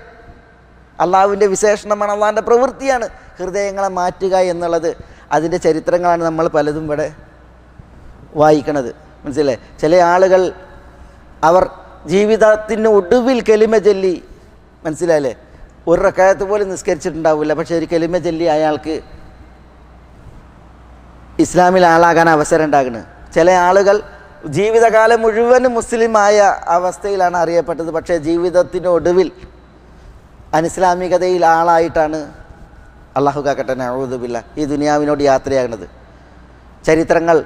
അള്ളാഹുവിൻ്റെ വിശേഷണമാണ്, അള്ളാഹുവിൻ്റെ പ്രവൃത്തിയാണ് ഹൃദയങ്ങളെ മാറ്റുക എന്നുള്ളത്. അതിൻ്റെ ചരിത്രങ്ങളാണ് നമ്മൾ പലതും ഇവിടെ വായിക്കണത്, മനസ്സിലെ? ചില ആളുകൾ അവർ ജീവിതത്തിൻ്റെ ഒടുവിൽ കലിമ ചൊല്ലി, മനസ്സിലായില്ലേ, ഒരു റക്അത്ത് പോലും നിസ്കരിച്ചിട്ടുണ്ടാവില്ല, പക്ഷേ ഒരു കലിമ ചൊല്ലി അയാൾക്ക് ഇസ്ലാമിൽ ആളാകാൻ അവസരം ഉണ്ടാകുന്നത്. ചില ആളുകൾ ജീവിതകാലം മുഴുവനും മുസ്ലിമായ അവസ്ഥയിലാണ് അറിയപ്പെട്ടത്, പക്ഷേ ജീവിതത്തിൻ്റെ ഒടുവിൽ അനിസ്ലാമികതയിൽ ആളായിട്ടാണ്, അള്ളാഹു കാക്കട്ടെ, നഊദു ബില്ലാഹ്, ഈ ദുനിയാവിനോട് യാത്രയാകുന്നത്. ചരിത്രങ്ങൾ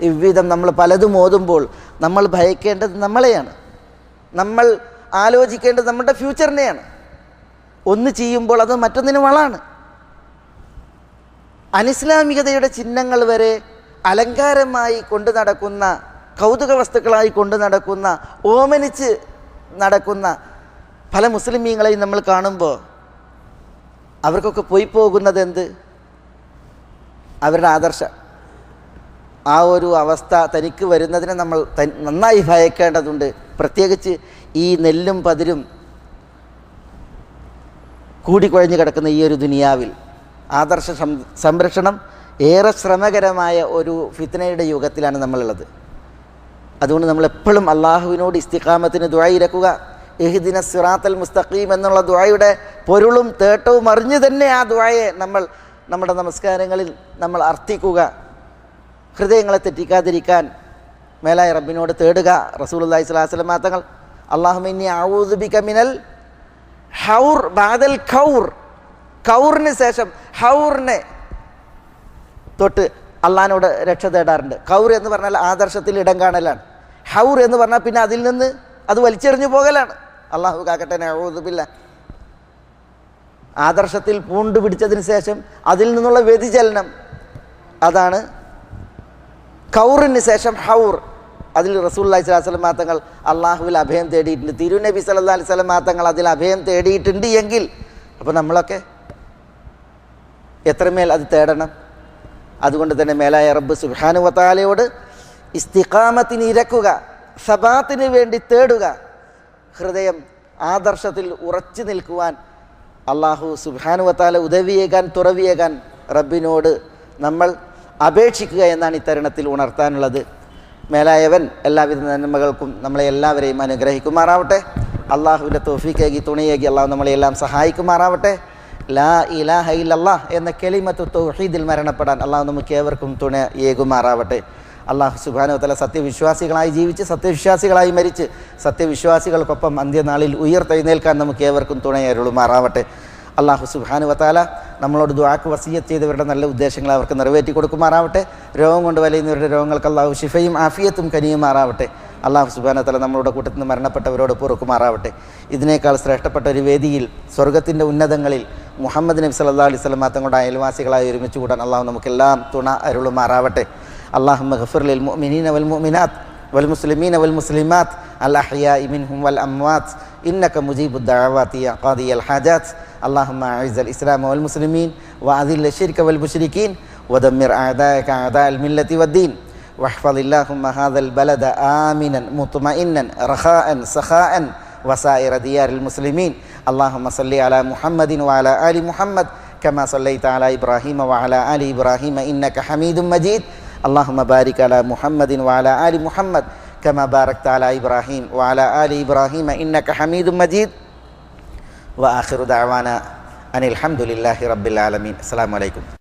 ഇவ்விധം നമ്മൾ പലതും ഓതുമ്പോൾ നമ്മൾ ഭയക്കേണ്ടത് നമ്മളെയാണ്. നമ്മൾ ആലോചിക്കേണ്ടത് നമ്മുടെ ഫ്യൂച്ചറിനെയാണ്. ഒന്ന് ചെയ്യുമ്പോൾ അത് മറ്റൊന്നിന് വളാണ്. അനിസ്ലാമികതയുടെ ചിഹ്നങ്ങൾ വരെ അലങ്കാരമായി കൊണ്ടു നടക്കുന്ന, കൗതുക വസ്തുക്കളായി കൊണ്ടു നടക്കുന്ന, ഓമനിച്ച് നടക്കുന്ന പല മുസ്ലിമീങ്ങളെയും നമ്മൾ കാണുമ്പോൾ അവർക്കൊക്കെ പോയി പോകുന്നത് എന്ത്? അവരുടെ ആദർശം. ആ ഒരു അവസ്ഥ തനിക്ക് വരുന്നതിനെ നമ്മൾ നന്നായി ഭയക്കേണ്ടതുണ്ട്. പ്രത്യേകിച്ച് ഈ നെല്ലും പതിരും കൂടിക്കുഴഞ്ഞു കിടക്കുന്ന ഈ ഒരു ദുനിയാവിൽ ആദർശ സംരക്ഷണം ഏറെ ശ്രമകരമായ ഒരു ഫിത്നയുടെ യുഗത്തിലാണ് നമ്മളുള്ളത്. അതുകൊണ്ട് നമ്മളെപ്പോഴും അള്ളാഹുവിനോട് ഇസ്തിഖാമത്തിന് ദുആ ഇരക്കുക. ഇഹ്ദിന സിറാത്തൽ മുസ്തഖീം എന്നുള്ള ദുആയുടെ പൊരുളും തേട്ടവും അറിഞ്ഞു തന്നെ ആ ദുആയെ നമ്മൾ നമ്മുടെ നമസ്കാരങ്ങളിൽ നമ്മൾ അർത്ഥിക്കുക. ഹൃദയങ്ങളെ തെറ്റിക്കാതിരിക്കാൻ മേലായ റബ്ബിനോട് തേടുക. റസൂലുള്ളാഹി സ്വല്ലല്ലാഹു അലൈഹി വസല്ലം തങ്ങൾ അല്ലാഹുമ്മ ഇന്നി അഊദു ബിക മിനൽ ഹൗർ ബഅദൽ ഖൗർ, ഖൗറിന് ശേഷം ഹൗറിനെ തൊട്ട് അള്ളാഹിനോട് രക്ഷ തേടാറുണ്ട്. ഖൗർ എന്ന് പറഞ്ഞാൽ ആദർശത്തിൽ ഇടം കാണലാണ്. ഹൗർ എന്ന് പറഞ്ഞാൽ പിന്നെ അതിൽ നിന്ന് അത് വലിച്ചെറിഞ്ഞു പോകലാണ്. അള്ളാഹു കാക്കട്ടെ, നഊദു ബില്ലാഹ്. ആദർശത്തിൽ പൂണ്ടു പിടിച്ചതിന് ശേഷം അതിൽ നിന്നുള്ള വ്യതിചലനം, അതാണ് ഖൗറിന് ശേഷം ഹൗർ. അതിൽ റസൂലുള്ളാഹി സ്വല്ലല്ലാഹു അലൈഹി വസല്ലം തങ്ങൾ അള്ളാഹുവിൽ അഭയം തേടിയിട്ടുണ്ട്. തിരുനബി സല്ലല്ലാഹു അലൈഹി വസല്ലം തങ്ങൾ അതിൽ അഭയം തേടിയിട്ടുണ്ട് എങ്കിൽ അപ്പോൾ നമ്മളൊക്കെ എത്രമേൽ അത് തേടണം. അതുകൊണ്ട് തന്നെ മേലായ റബ്ബ് സുബ്ഹാനഹു വ തആലയോട് ഇസ്തിഖാമത്തിന് ഇരക്കുക, സബാത്തിന് വേണ്ടി തേടുക. ഹൃദയം ആദർശത്തിൽ ഉറച്ചു നിൽക്കുവാൻ അള്ളാഹു സുബ്ഹാനഹു വ തആല ഉദവിയേകാൻ, തുറവിയേകാൻ റബ്ബിനോട് നമ്മൾ അപേക്ഷിക്കുക എന്നാണ് ഇത്തരുണത്തിൽ ഉണർത്താനുള്ളത്. മേലായവൻ എല്ലാവിധ നന്മകൾക്കും നമ്മളെ എല്ലാവരെയും അനുഗ്രഹിക്കുമാറാവട്ടെ. അള്ളാഹുവിൻ്റെ തൗഫീഖേകി തുണയേകി അള്ളാഹു നമ്മളെല്ലാം സഹായിക്കുമാറാവട്ടെ. ലാ ഇലാഹ ഇല്ലല്ലാഹ് എന്ന കലിമത്തു തൗഹീദിൽ മരണപ്പെടാൻ അള്ളാഹു നമുക്ക് ഏവർക്കും തുണ ഏകുമാറാവട്ടെ. അള്ളാഹു സുബ്ഹാനഹു വ തആല സത്യവിശ്വാസികളായി ജീവിച്ച് സത്യവിശ്വാസികളായി മരിച്ച് സത്യവിശ്വാസികൾക്കൊപ്പം അന്ത്യനാളിൽ ഉയർത്തെഴുന്നേൽക്കാൻ നമുക്ക് ഏവർക്കും തുണയരുളുമാറാവട്ടെ. അള്ളാഹു സുബ്ഹാനഹു വ തആല നമ്മളോട് ദുആക്ക് വസിയ്യത്ത് ചെയ്തവരുടെ നല്ല ഉദ്ദേശങ്ങൾ അവർക്ക് നിറവേറ്റി കൊടുക്കുമാറാവട്ടെ. രോഗം കൊണ്ട് വലയുന്നവരുടെ രോഗങ്ങൾക്ക് അള്ളാഹു ശിഫയും ആഫിയത്തും കനിയുമാറാവട്ടെ. അള്ളാഹു സുബ്ഹാനഹു വ തആല നമ്മളുടെ കൂട്ടത്തിൽ നിന്ന് മരണപ്പെട്ടവരോട് പൊറുക്കുമാറാവട്ടെ. ഇതിനേക്കാൾ ശ്രേഷ്ഠപ്പെട്ട ഒരു വേദിയിൽ സ്വർഗ്ഗത്തിൻ്റെ ഉന്നതങ്ങളിൽ മുഹമ്മദ് നബി സല്ലല്ലാഹു അലൈഹി വസല്ലം തങ്ങളുടെ അയൽവാസികളായി ഒരുമിച്ച് കൂടാൻ അള്ളാഹു നമുക്കെല്ലാം തുണ അരുളുമാറാവട്ടെ. اللهم اغفر للمؤمنين والمؤمنات والمسلمين والمسلمات الأحياء منهم والأموات إنك مجيب الدعوات يا قاضي الحاجات. اللهم أعز الإسلام والمسلمين وأذل الشرك والمشركين ودمر أعداءك أعداء الملة والدين واحفظ اللهم هذا البلد آمنا مطمئنا رخاء سخاء وسائر ديار المسلمين. اللهم صل على محمد وعلى آل محمد كما صليت على إبراهيم وعلى آل إبراهيم إنك حميد مجيد. اللهم بارك على محمد وعلى آل محمد كما باركت على إبراهيم وعلى آل إبراهيم إنك حميد مجيد. وآخر دعوانا أن الحمد لله رب العالمين. السلام عليكم.